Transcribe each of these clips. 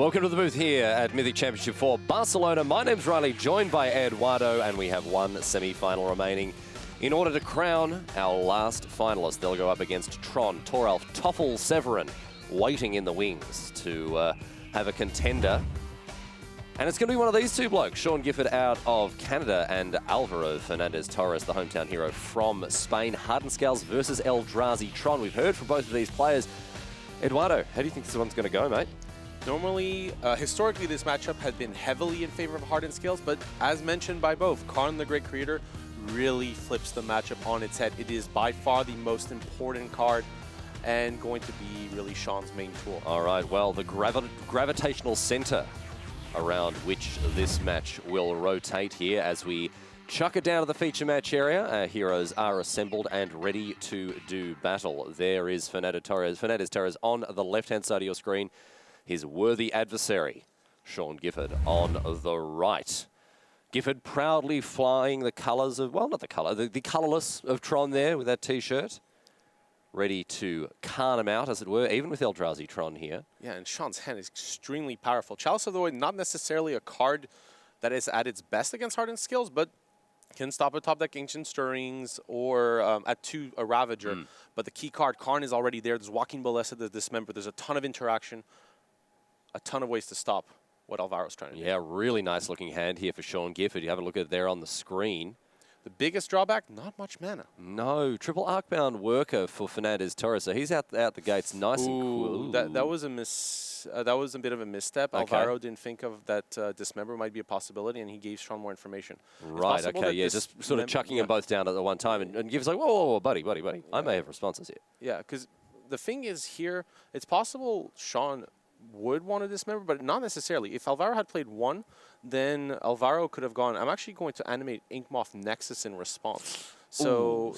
Welcome to the booth here at Mythic Championship IV Barcelona. My name's Riley, joined by Eduardo, and we have one semi-final remaining in order to crown our last finalist. They'll go up against Tron, Toralf, Toffel, Severin, waiting in the wings to have a contender. And it's going to be one of these two blokes, Sean Gifford out of Canada and Alvaro Fernandez Torres, the hometown hero from Spain. Hardened Scales versus Eldrazi Tron. We've heard from both of these players. Eduardo, how do you think this one's going to go, mate? Normally, historically, this matchup had been heavily in favor of Hardened Scales, but as mentioned by both, Karn the Great Creator really flips the matchup on its head. It is by far the most important card and going to be really Sean's main tool. All right, well, the gravitational center around which this match will rotate here as we chuck it down to the feature match area. Our heroes are assembled and ready to do battle. There is Fernandez Torres on the left-hand side of your screen. His worthy adversary, Sean Gifford, on the right. Gifford proudly flying the colours of, well, not the colour, the colourless of Tron there with that T-shirt. Ready to carn him out, as it were, even with Eldrazi Tron here. Yeah, and Sean's hand is extremely powerful. Chalice of the Void, not necessarily a card that is at its best against Hardened Scales, but can stop at top deck Ancient Stirrings or at 2 a Ravager. But the key card, Karn, is already there. There's Walking Ballista, there's Dismember. There's a ton of interaction, a ton of ways to stop what Alvaro's trying to do. Yeah, really nice looking hand here for Sean Gifford. You have a look at it there on the screen. The biggest drawback, not much mana. No, triple Arcbound Worker for Fernandez Torres. So he's out the gates nice and cool. That was a that was a bit of a misstep. Okay. Alvaro didn't think of that Dismember might be a possibility, and he gave Sean more information. Right, okay, yeah, just sort of chucking them both down at the one time, and Gifford's like, whoa, buddy. Yeah. I may have responses here. Yeah, because the thing is here, it's possible Sean would want to Dismember, but not necessarily. If Alvaro had played 1, then Alvaro could have gone, I'm actually going to animate Inkmoth Nexus in response. So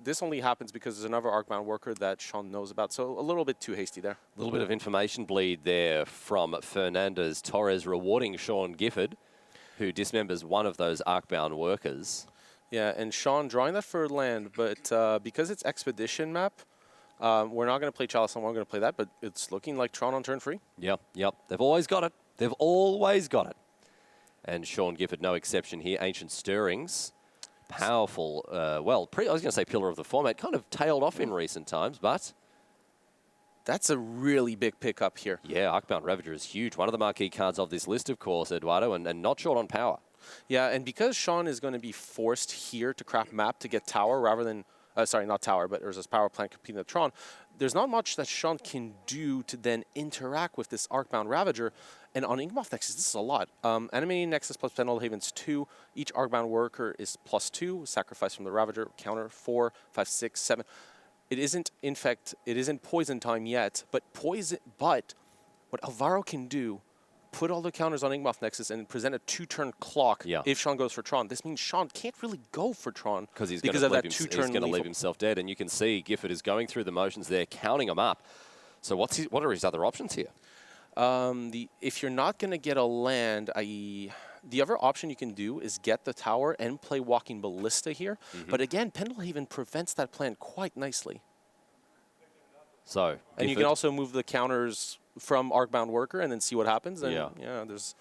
this only happens because there's another Arcbound Worker that Sean knows about. So a little bit too hasty there. A little bit of information bleed there from Fernandez Torres, rewarding Sean Gifford, who dismembers one of those Arcbound Workers. Yeah, and Sean drawing that third land, but because it's Expedition map, we're not going to play Chalice, and we're going to play that, but it's looking like Tron on turn 3. Yep. They've always got it. They've always got it. And Sean Gifford, no exception here. Ancient Stirrings, powerful. I was going to say pillar of the format. Kind of tailed off in recent times, but that's a really big pickup here. Yeah, Arcbound Ravager is huge. One of the marquee cards of this list, of course, Eduardo, and not short on power. Yeah, and because Sean is going to be forced here to craft map to get tower rather than sorry, not tower, but there's this power plant competing with Tron. There's not much that Sean can do to then interact with this Arcbound Ravager. And on Inkmoth Nexus, this is a lot. Animating Nexus plus Pendle Havens 2. Each Arcbound Worker is +2. Sacrifice from the Ravager. Counter 4, 5, 6, 7. It isn't poison time yet, but what Alvaro can do, put all the counters on Inkmoth Nexus and present a 2-turn clock if Sean goes for Tron. This means Sean can't really go for Tron because he's going to leave himself dead. And you can see Gifford is going through the motions there, counting them up. So what are his other options here? If you're not going to get a land, i.e., the other option you can do is get the tower and play Walking Ballista here. But again, Pendlehaven prevents that plan quite nicely. So, and you can also move the counters from Arcbound Worker and then see what happens. And this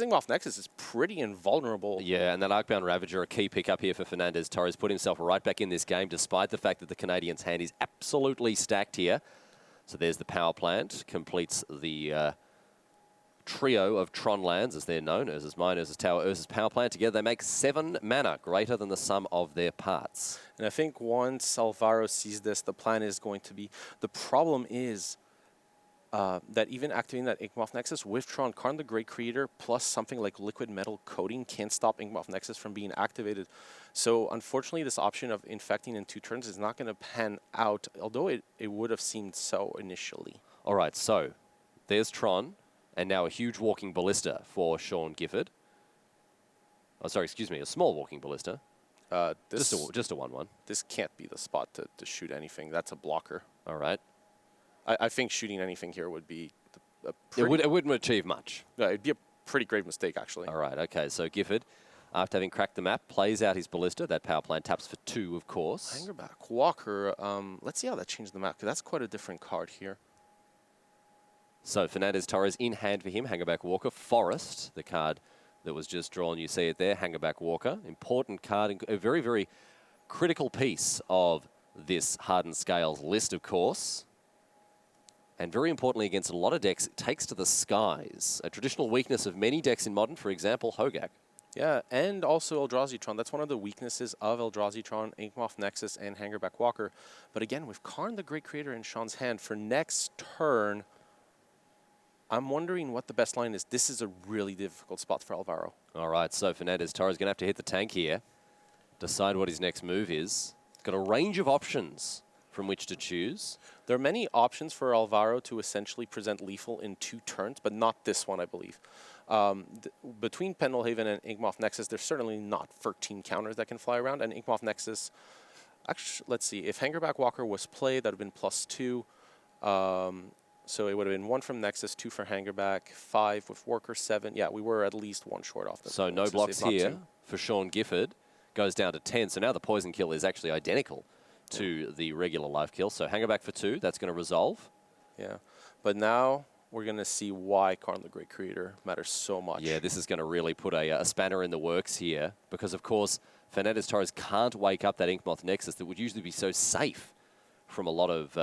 Inkmoth Nexus is pretty invulnerable. Yeah, and that Arcbound Ravager, a key pickup here for Fernandez Torres, put himself right back in this game, despite the fact that the Canadian's hand is absolutely stacked here. So there's the power plant, completes the trio of Tron lands, as they're known, Urza's Mine, Urza's Tower, Urza's Power Plant. Together they make 7 mana, greater than the sum of their parts. And I think once Alvaro sees this, the plan is going to be, the problem is that even activating that Inkmoth Nexus with Tron, Karn the Great Creator, plus something like Liquid Metal Coating can't stop Inkmoth Nexus from being activated. So unfortunately, this option of infecting in 2 turns is not going to pan out, although it would have seemed so initially. All right, so there's Tron. And now a huge Walking Ballista for Sean Gifford. Oh, sorry, excuse me, a small Walking Ballista. Just a 1/1. This can't be the spot to shoot anything. That's a blocker. All right. I think shooting anything here would be it wouldn't achieve much. No, it'd be a pretty grave mistake, actually. All right, okay. So Gifford, after having cracked the map, plays out his Ballista. That power plant taps for 2, of course. Hangerback Walker. Let's see how that changed the map, because that's quite a different card here. So Fernandez Torres in hand for him. Hangerback Walker. Forest, the card that was just drawn. You see it there. Hangerback Walker. Important card. A very, very critical piece of this Hardened Scales list, of course. And very importantly, against a lot of decks, it takes to the skies. A traditional weakness of many decks in Modern, for example, Hogak. Yeah, and also Eldrazi Tron. That's one of the weaknesses of Eldrazi Tron, Inkmoth Nexus, and Hangerback Walker. But again, with Karn the Great Creator in Sean's hand, for next turn, I'm wondering what the best line is. This is a really difficult spot for Alvaro. All right, so Fernandez Torres is going to have to hit the tank here, decide what his next move is. Got a range of options from which to choose. There are many options for Alvaro to essentially present lethal in 2 turns, but not this one, I believe. Between Pendelhaven and Inkmoth Nexus, there's certainly not 13 counters that can fly around, and Inkmoth Nexus, actually, let's see, if Hangerback Walker was played, that would have been +2. So it would have been 1 from Nexus, 2 for Hangerback, 5 with Worker, 7. Yeah, we were at least 1 short off the So no Nexus, blocks if not here 2. for Sean Gifford. Goes down to 10. So now the poison kill is actually identical to the regular life kill. So Hangerback for 2. That's going to resolve. Yeah, but now we're going to see why Karn the Great Creator matters so much. Yeah, this is going to really put a spanner in the works here because, of course, Fernandez Torres can't wake up that Inkmoth Nexus that would usually be so safe from a lot of,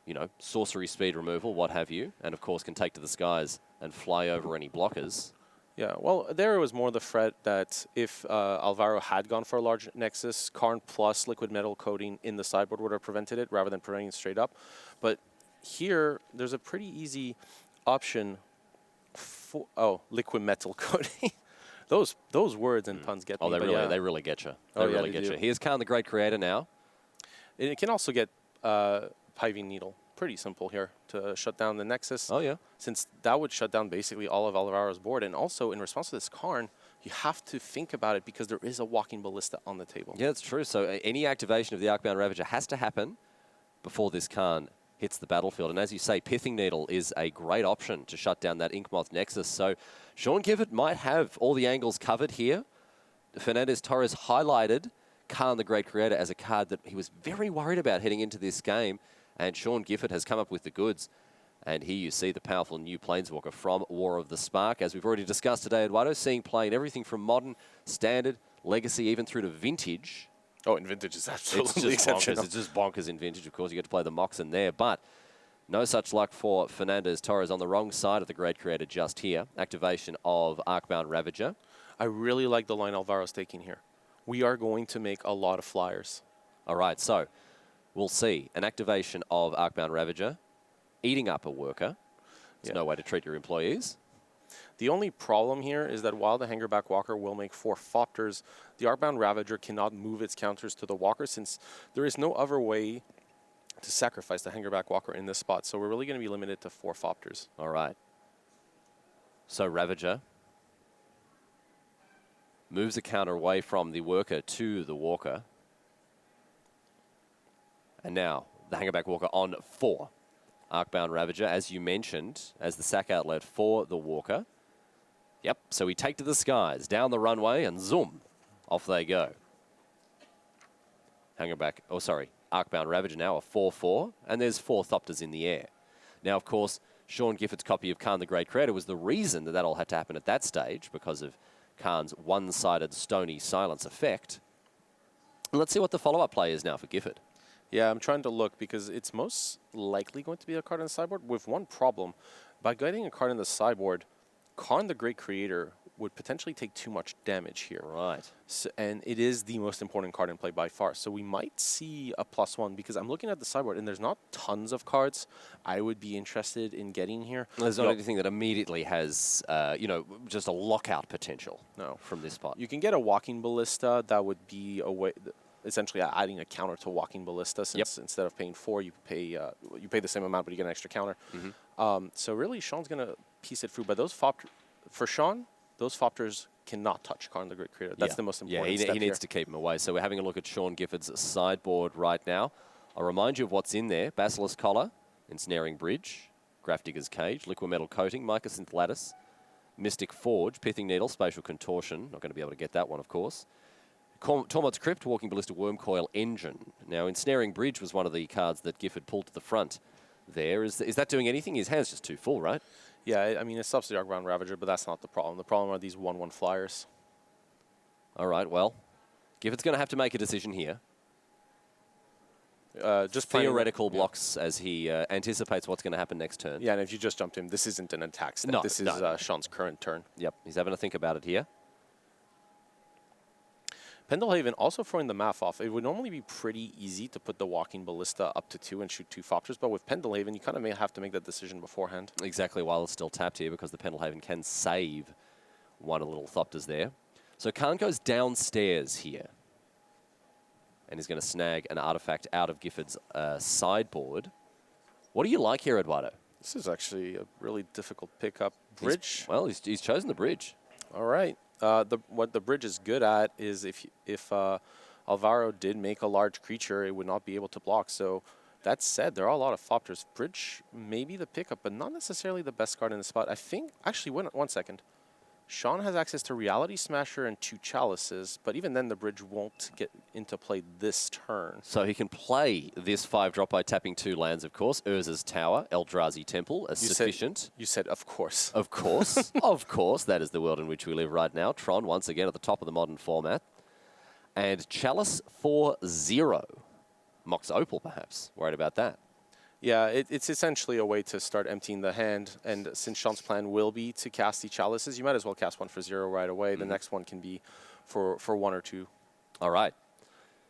you know, sorcery speed removal, what have you, and, of course, can take to the skies and fly over any blockers. Yeah, well, there was more the threat that if Alvaro had gone for a large Nexus, Karn plus liquid metal coating in the sideboard would have prevented it rather than preventing it straight up. But here, there's a pretty easy option for, liquid metal coating. those words and puns get me. They really get you. They really get you. Here's Karn the Great Creator now. And it can also get Piving Needle. Pretty simple here to shut down the Nexus. Oh, yeah. Since that would shut down basically all of Alvaro's board. And also, in response to this Karn, you have to think about it because there is a walking ballista on the table. Yeah, that's true. So any activation of the Arcbound Ravager has to happen before this Karn hits the battlefield. And as you say, Pithing Needle is a great option to shut down that Inkmoth Nexus. So Sean Gifford might have all the angles covered here. Fernandez Torres highlighted Karn the Great Creator as a card that he was very worried about heading into this game. And Sean Gifford has come up with the goods. And here you see the powerful new Planeswalker from War of the Spark. As we've already discussed today, Eduardo, seeing play in everything from Modern, Standard, Legacy, even through to Vintage. Oh, and Vintage is absolutely it's exceptional. It's just bonkers in Vintage. Of course, you get to play the Moxen there. But no such luck for Fernandez Torres on the wrong side of the Great Creator just here. Activation of Arcbound Ravager. I really like the line Alvaro's taking here. We are going to make a lot of flyers. All right, so we'll see an activation of Arcbound Ravager, eating up a worker. There's no way to treat your employees. The only problem here is that while the Hangerback Walker will make 4 Fopters, the Arcbound Ravager cannot move its counters to the Walker since there is no other way to sacrifice the Hangerback Walker in this spot. So we're really going to be limited to 4 Fopters. All right. So Ravager moves a counter away from the worker to the Walker. And now the Hangerback Walker on 4. Arcbound Ravager, as you mentioned, as the sack outlet for the Walker. Yep, so we take to the skies, down the runway, and zoom, off they go. Arcbound Ravager now a 4/4, and there's 4 Thopters in the air. Now, of course, Sean Gifford's copy of Karn the Great Creator was the reason that all had to happen at that stage because of Karn's one-sided stony silence effect. And let's see what the follow-up play is now for Gifford. Yeah, I'm trying to look because it's most likely going to be a card in the sideboard with one problem. By getting a card in the sideboard, Karn the Great Creator would potentially take too much damage here. Right. So, and it is the most important card in play by far. So we might see a +1 because I'm looking at the sideboard and there's not tons of cards I would be interested in getting here. There's not anything that immediately has, you know, just a lockout potential from this spot. You can get a Walking Ballista that would be a way, essentially adding a counter to Walking Ballista since instead of paying 4, you pay the same amount, but you get an extra counter. So really, Sean's going to piece it through. But those for Sean, those Fopters cannot touch Karn the Great Creator. That's the most important step he needs to keep them away. So we're having a look at Sean Gifford's sideboard right now. I'll remind you of what's in there. Basilisk Collar, Ensnaring Bridge, Grafdigger's Cage, Liquid Metal Coating, Mycosynth Lattice, Mystic Forge, Pithing Needle, Spatial Contortion. Not going to be able to get that one, of course. Tormod's Crypt, Walking Ballista, Wormcoil, Engine. Now, Ensnaring Bridge was one of the cards that Gifford pulled to the front there. Is that doing anything? His hand's just too full, right? Yeah, I mean, it stops the Arcbound Ravager, but that's not the problem. The problem are these 1/1 flyers. All right, well, Gifford's going to have to make a decision here. Just theoretical blocks as he anticipates what's going to happen next turn. Yeah, and if you just jumped him, this isn't an attack step. No, this is Sean's current turn. Yep, he's having to think about it here. Pendelhaven also throwing the math off. It would normally be pretty easy to put the Walking Ballista up to 2 and shoot 2 Fopters, but with Pendelhaven, you kind of may have to make that decision beforehand. Exactly, while it's still tapped here because the Pendelhaven can save one of the little Thopters there. So Khan goes downstairs here. And he's going to snag an artifact out of Gifford's sideboard. What do you like here, Eduardo? This is actually a really difficult pickup. Bridge? He's chosen the bridge. All right. What the bridge is good at is if Alvaro did make a large creature, it would not be able to block. So that said, there are a lot of Fopters. Bridge may be the pickup, but not necessarily the best card in the spot. I think, actually, one second. Sean has access to Reality Smasher and 2 Chalices, but even then the bridge won't get into play this turn. So he can play this 5-drop by tapping 2 lands, of course. Urza's Tower, Eldrazi Temple, sufficient. You said, of course. Of course. Of course. That is the world in which we live right now. Tron, once again, at the top of the modern format. And Chalice for 0. Mox Opal, perhaps. Worried about that. Yeah, it's essentially a way to start emptying the hand, and since Sean's plan will be to cast the Chalices, you might as well cast 1 for 0 right away. The next one can be for 1 or 2. All right.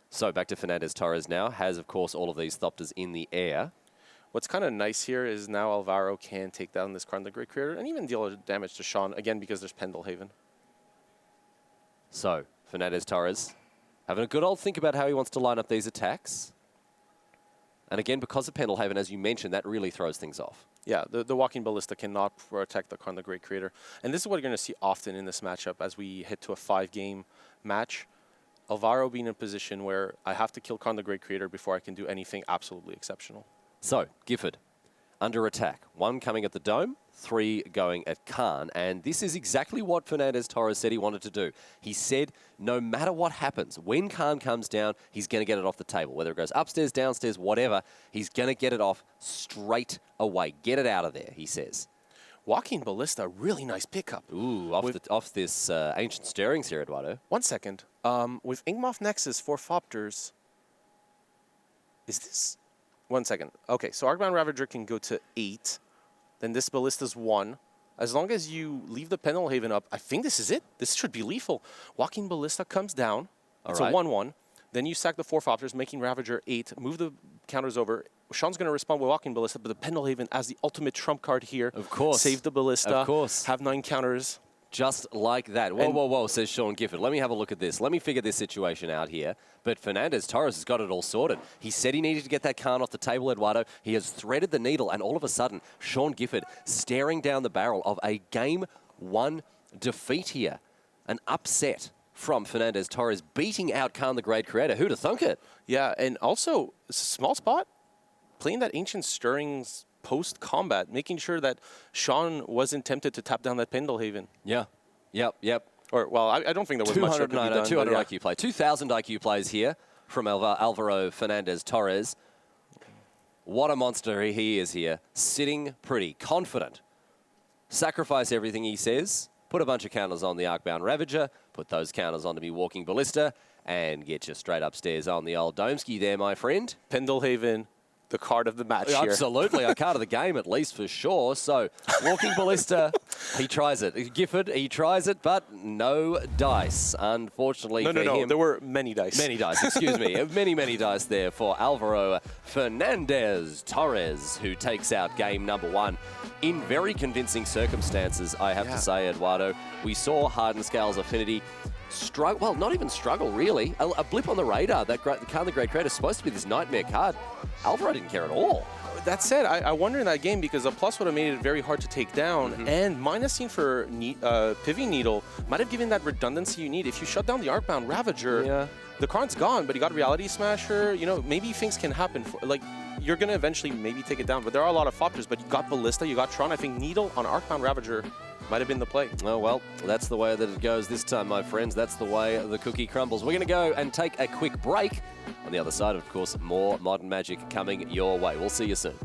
So back to Fernandez Torres now. Has, of course, all of these Thopters in the air. What's kind of nice here is now Alvaro can take down this Karn the Great Creator and even deal damage to Sean, again, because there's Pendelhaven. So, Fernandez Torres having a good old think about how he wants to line up these attacks. And again, because of Pendelhaven, as you mentioned, that really throws things off. Yeah, the Walking Ballista cannot protect the Karn the Great Creator. And this is what you're going to see often in this matchup as we hit to a 5-game match. Alvaro being in a position where I have to kill Karn the Great Creator before I can do anything absolutely exceptional. So, Gifford, under attack. 1 coming at the Dome, 3 going at Khan. And this is exactly what Fernandez Torres said he wanted to do. He said no matter what happens, when Khan comes down, he's going to get it off the table. Whether it goes upstairs, downstairs, whatever, he's going to get it off straight away. Get it out of there, he says. Walking Ballista, really nice pickup. Ooh, off this Ancient Stirrings here, Eduardo. 1 second. With Inkmoth Nexus for Fopters, is this... 1 second. Okay, so Arcbound Ravager can go to 8. Then this Ballista's 1. As long as you leave the Pendelhaven up, I think this is it. This should be lethal. Walking Ballista comes down. It's a 1/1. Then you sack the 4 Fopters, making Ravager 8. Move the counters over. Sean's going to respond with Walking Ballista, but the Pendelhaven as the ultimate trump card here. Of course. Save the Ballista. Of course. Have 9 counters. Just like that. Whoa, whoa, whoa, says Sean Gifford. Let me have a look at this. Let me figure this situation out here. But Fernandez Torres has got it all sorted. He said he needed to get that Khan off the table, Eduardo. He has threaded the needle, and all of a sudden, Sean Gifford staring down the barrel of a Game 1 defeat here. An upset from Fernandez Torres, beating out Khan the Great Creator. Who'd have thunk it? Yeah, and also, it's a small spot. Playing that Ancient Stirrings post-combat, making sure that Sean wasn't tempted to tap down that Pendelhaven. Yeah. Yep. Or, well, I don't think there was much that could be done. 200 IQ play. 2,000 IQ plays here from Alvaro Fernandez Torres. What a monster he is here. Sitting pretty confident. Sacrifice everything, he says. Put a bunch of counters on the Arcbound Ravager. Put those counters onto me Walking Ballista. And get you straight upstairs on the old Domesky there, my friend. Pendelhaven, the card of the match here. Absolutely, a card of the game at least for sure. So, Walking Ballista, he tries it. Gifford, he tries it, but no dice, unfortunately for him. No, there were many dice. Many dice, excuse me. Many dice there for Alvaro Fernandez Torres, who takes out game number 1 in very convincing circumstances, I have to say, Eduardo. We saw Hardened Scales Affinity struggle, well, not even struggle, really. A blip on the radar. That Khan the Great Creator is supposed to be this nightmare card. Alvaro didn't care at all. That said, I wonder in that game, because a plus would have made it very hard to take down, and minusing for Pivy Needle might have given that redundancy you need. If you shut down the Arcbound Ravager, the card's gone, but you got Reality Smasher. You know, maybe things can happen. You're going to eventually maybe take it down, but there are a lot of Fopters, but you got Ballista, you got Tron. I think Needle on Arcbound Ravager might have been the play. Oh, well, that's the way that it goes this time, my friends. That's the way the cookie crumbles. We're going to go and take a quick break. On the other side, of course, more Modern Magic coming your way. We'll see you soon.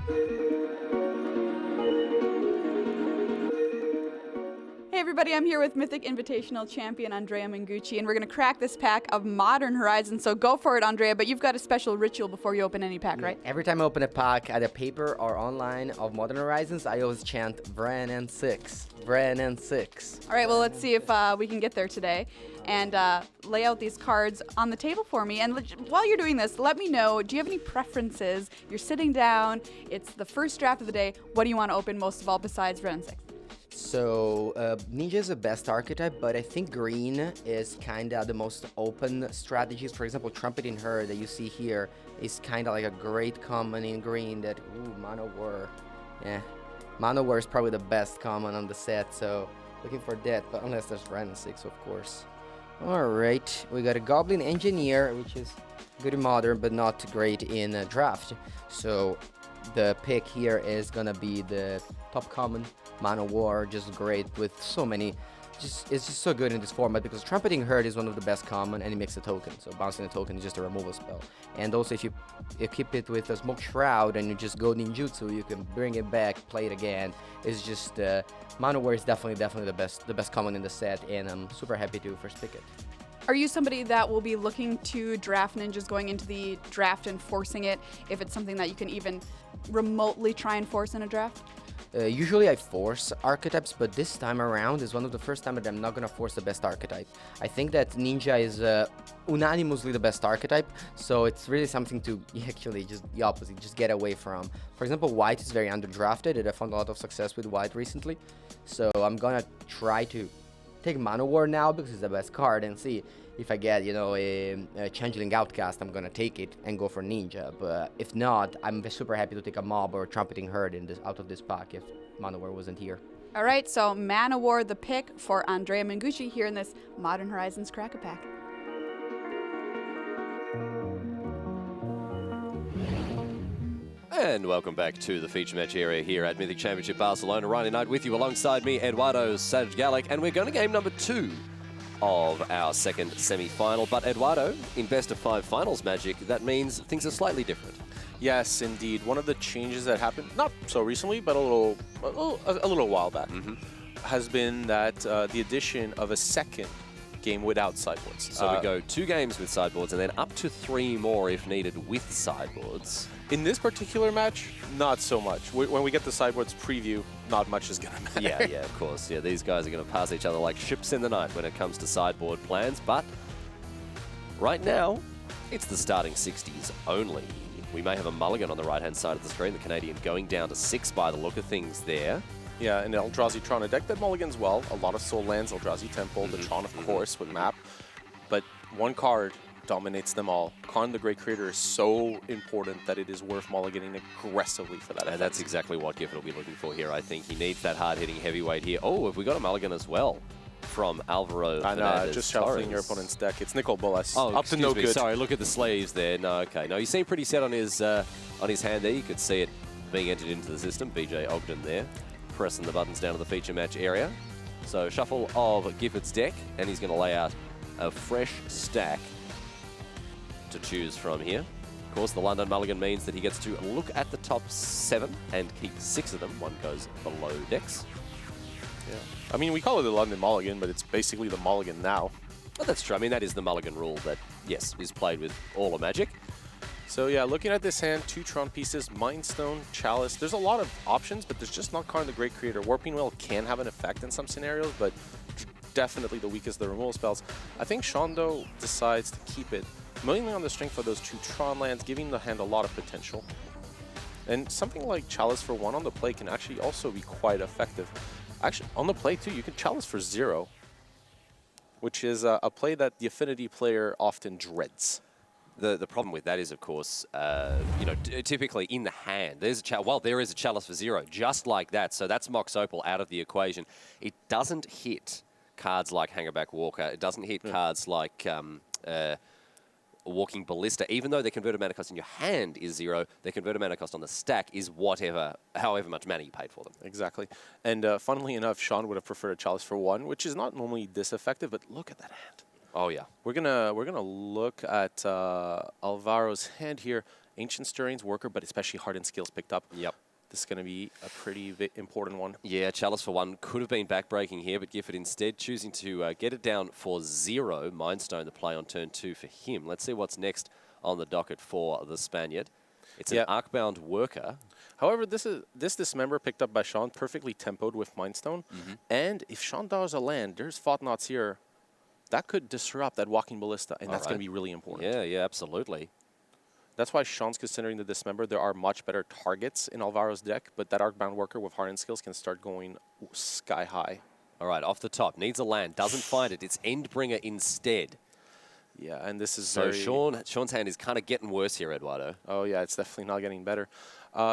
Hey everybody, I'm here with Mythic Invitational Champion Andrea Mengucci, and we're going to crack this pack of Modern Horizons, so go for it, Andrea, but you've got a special ritual before you open any pack, right? Every time I open a pack, either paper or online of Modern Horizons, I always chant Vren and 6, Vren and 6. All right, well, let's see if we can get there today, and lay out these cards on the table for me. And while you're doing this, let me know, do you have any preferences? You're sitting down, it's the first draft of the day. What do you want to open most of all besides Vren and 6? So, Ninja is the best archetype, but I think green is kind of the most open strategies. For example, Trumpeting Herd that you see here is kind of like a great common in green that, ooh, Mono War. Yeah, Mono War is probably the best common on the set, so looking for that, but unless there's Random 6, of course. Alright, we got a Goblin Engineer, which is good in Modern, but not great in draft. So, the pick here is gonna be the top common Mono War, just great with so many. It's just so good in this format because Trumpeting Herd is one of the best common and it makes a token. So bouncing a token is just a removal spell. And also if you keep it with a Smoke Shroud and you just go ninjutsu, you can bring it back, play it again. It's just Mono War is definitely the best common in the set, and I'm super happy to first pick it. Are you somebody that will be looking to draft ninjas going into the draft and forcing it if it's something that you can even remotely try and force in a draft? Usually I force archetypes, but this time around is one of the first time that I'm not gonna force the best archetype. I think that Ninja is unanimously the best archetype, so it's really something to actually just the opposite, just get away from. For example, White is very underdrafted, and I found a lot of success with White recently, so I'm gonna try to take Mono War now because it's the best card and see if I get, you know, a Changeling Outcast, I'm gonna take it and go for Ninja. But if not, I'm super happy to take a Mob or Trumpeting Herd out of this pack if Mono War wasn't here. All right, so Mana War, the pick for Andrea Mengucci here in this Modern Horizons Crack-A-Pack. And welcome back to the feature match area here at Mythic Championship Barcelona. Ryan Knight with you alongside me, Eduardo Sage Gallic, and we're going to game number 2 of our second semi-final. But Eduardo, in best of 5 finals magic, that means things are slightly different. Yes, indeed. One of the changes that happened, not so recently, but a little while back, has been that the addition of a second game without sideboards. So we go 2 games with sideboards and then up to 3 more if needed with sideboards. In this particular match, not so much. When we get the sideboards preview, not much is going to matter. Yeah, of course. Yeah, these guys are going to pass each other like ships in the night when it comes to sideboard plans. But right now, it's the starting 60s only. We may have a mulligan on the right-hand side of the screen. The Canadian going down to 6 by the look of things there. Yeah, and Eldrazi Tron, a deck that mulligans well. A lot of soul lands, Eldrazi Temple, the Tron, of course, with map. But one card dominates them all. Karn the Great Creator is so important that it is worth mulliganing aggressively for that. And that's exactly what Gifford will be looking for here. I think he needs that hard-hitting heavyweight here. Oh, have we got a mulligan as well from Alvaro Fernandez just Torres. shuffling your opponent's deck. It's Nicol Bolas. Oh, up to no good. Sorry, look at the sleeves there. No, okay. No, he seemed pretty set on his hand there. You could see it being entered into the system. BJ Ogden there, pressing the buttons down to the feature match area. So shuffle of Gifford's deck, and he's going to lay out a fresh stack to choose from here. Of course, the London mulligan means that he gets to look at the top 7 and keep 6 of them. 1 goes below decks. Yeah. I mean, we call it the London mulligan, but it's basically the mulligan now. But that's true. I mean, that is the mulligan rule that, yes, is played with all of Magic. So yeah, looking at this hand, 2 Tron pieces, Mind Stone, Chalice. There's a lot of options, but there's just not Karn the Great Creator. Warping Well can have an effect in some scenarios, but definitely the weakest of the removal spells. I think Shondo decides to keep it, mainly on the strength of those 2 Tron lands, giving the hand a lot of potential. And something like Chalice for 1 on the play can actually also be quite effective. Actually, on the play too, you can Chalice for 0, which is a play that the Affinity player often dreads. The problem with that is, of course, you know, typically in the hand, there's there is a Chalice for 0, just like that. So that's Mox Opal out of the equation. It doesn't hit cards like Hangerback Walker. It doesn't hit cards like Walking Ballista. Even though their converted mana cost in your hand is 0, their converted mana cost on the stack is however much mana you paid for them. Exactly. And funnily enough, Sean would have preferred a Chalice for 1, which is not normally this effective, but look at that hand. Oh yeah. We're gonna look at Alvaro's hand here. Ancient Stirrings, Worker, but especially Hardened Scales picked up. Yep. This is going to be a pretty important one. Yeah, Chalice for 1 could have been backbreaking here, but Gifford instead choosing to get it down for 0. Mindstone the play on turn 2 for him. Let's see what's next on the docket for the Spaniard. It's an Arcbound Worker. However, this Dismember picked up by Sean, perfectly tempoed with Mindstone. And if Sean draws a land, there's Thought Knots here. That could disrupt that Walking Ballista, and that's going to be really important. Yeah, yeah, absolutely. That's why Sean's considering the Dismember. There are much better targets in Alvaro's deck, but that Arcbound Worker with Hardened Scales can start going sky high. All right, off the top, needs a land, doesn't find it. It's Endbringer instead. Yeah, and this is so Sean's hand is kind of getting worse here, Eduardo. Oh yeah, it's definitely not getting better.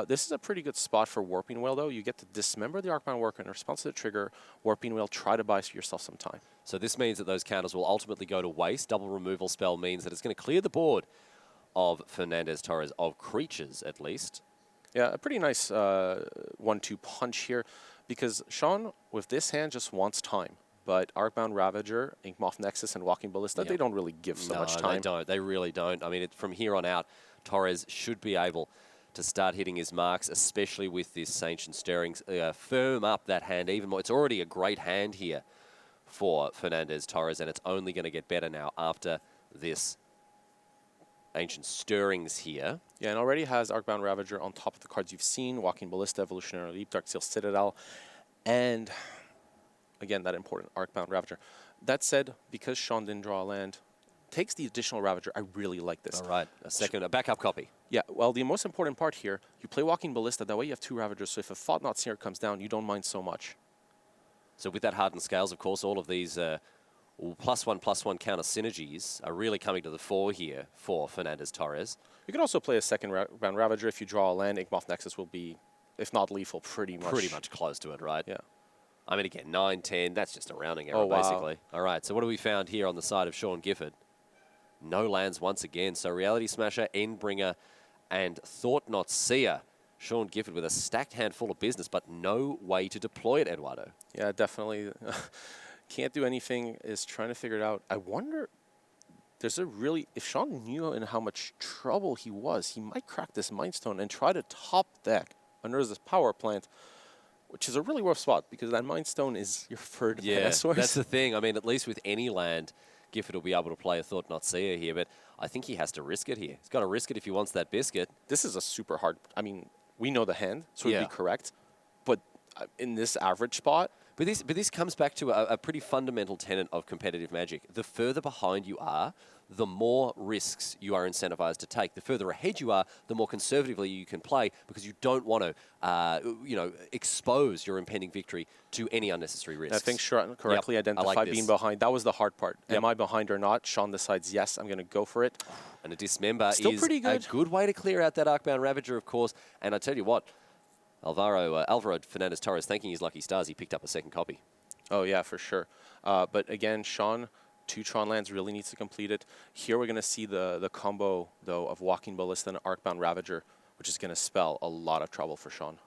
This is a pretty good spot for Warping Wail, though. You get to Dismember the Arcbound Worker in response to the trigger. Warping Wail, try to buy yourself some time. So this means that those counters will ultimately go to waste. Double removal spell means that it's going to clear the board of Fernandez Torres, of creatures at least. Yeah, a pretty nice 1-2 punch here, because Sean, with this hand, just wants time. But Arcbound Ravager, Inkmoth Nexus, and Walking Ballista, they don't really give so much time. They don't. They really don't. I mean, from here on out, Torres should be able to start hitting his marks, especially with this Ancient Stirrings. Firm up that hand even more. It's already a great hand here for Fernandez Torres, and it's only going to get better now after this Ancient Stirrings here. Yeah, and already has Arcbound Ravager on top of the cards you've seen, Walking Ballista, Evolutionary Leap, Darksteel Citadel, and again, that important Arcbound Ravager. That said, because Sean didn't draw a land, takes the additional Ravager. I really like this. All right, a backup copy. Yeah, well, the most important part here, you play Walking Ballista, that way you have 2 Ravagers, so if a Thought Knot Seer comes down, you don't mind so much. So with that Hardened Scales, of course, all of these +1/+1 counter synergies are really coming to the fore here for Fernandez Torres. You can also play a second round Ravager. If you draw a land, Inkmoth Nexus will be, if not lethal, pretty much close to it, right? Yeah. I mean, again, 9, 10, that's just a rounding error, basically. All right, so what do we found here on the side of Sean Gifford? No lands once again. So Reality Smasher, Endbringer, and Thought Knot Seer. Sean Gifford with a stacked hand full of business, but no way to deploy it, Eduardo. Yeah, definitely. Can't do anything, is trying to figure it out. I wonder, if Sean knew in how much trouble he was, he might crack this Mindstone and try to top deck under this power plant, which is a really rough spot because that Mindstone is your third mana source. That's the thing. I mean, at least with any land, Gifford will be able to play a Thought Knot Seer here, but I think he has to risk it here. He's got to risk it if he wants that biscuit. This is a super hard, I mean, we know the hand, so it'd be correct, but in this average spot. But this comes back to a pretty fundamental tenet of competitive Magic. The further behind you are, the more risks you are incentivized to take. The further ahead you are, the more conservatively you can play because you don't want to, expose your impending victory to any unnecessary risks. I think Sean correctly identified being behind. That was the hard part. Am I behind or not? Sean decides, yes, I'm going to go for it. And a Dismember Still is pretty good. a good way to clear out that Arcbound Ravager, of course. And I tell you what, Alvaro Fernandez Torres, thanking his lucky stars, he picked up a second copy. Oh, yeah, for sure. But again, Sean, 2 Tron lands, really needs to complete it. Here we're going to see the combo, though, of Walking Ballista and Arcbound Ravager, which is going to spell a lot of trouble for Sean.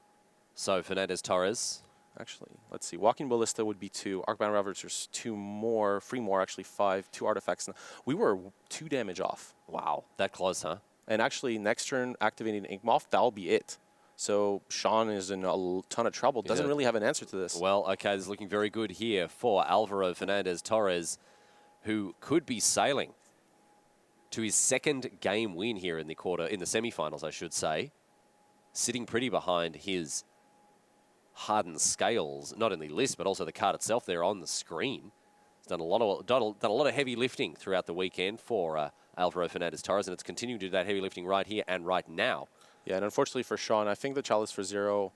So Fernandez Torres. Actually, let's see. Walking Ballista would be 2. Arcbound Ravager's 3 more, actually 5, 2 artifacts. We were 2 damage off. Wow, that close, huh? And actually, next turn, activating Inkmoth, that'll be it. So Sean is in a ton of trouble. Doesn't really have an answer to this. Well, okay, this is looking very good here for Alvaro Fernandez Torres, who could be sailing to his second game win here in the semifinals, I should say. Sitting pretty behind his Hardened Scales, not in the list, but also the card itself there on the screen. He's done a lot of heavy lifting throughout the weekend for Alvaro Fernandez Torres, and it's continuing to do that heavy lifting right here and right now. Yeah, and unfortunately for Sean, I think the Chalice for 0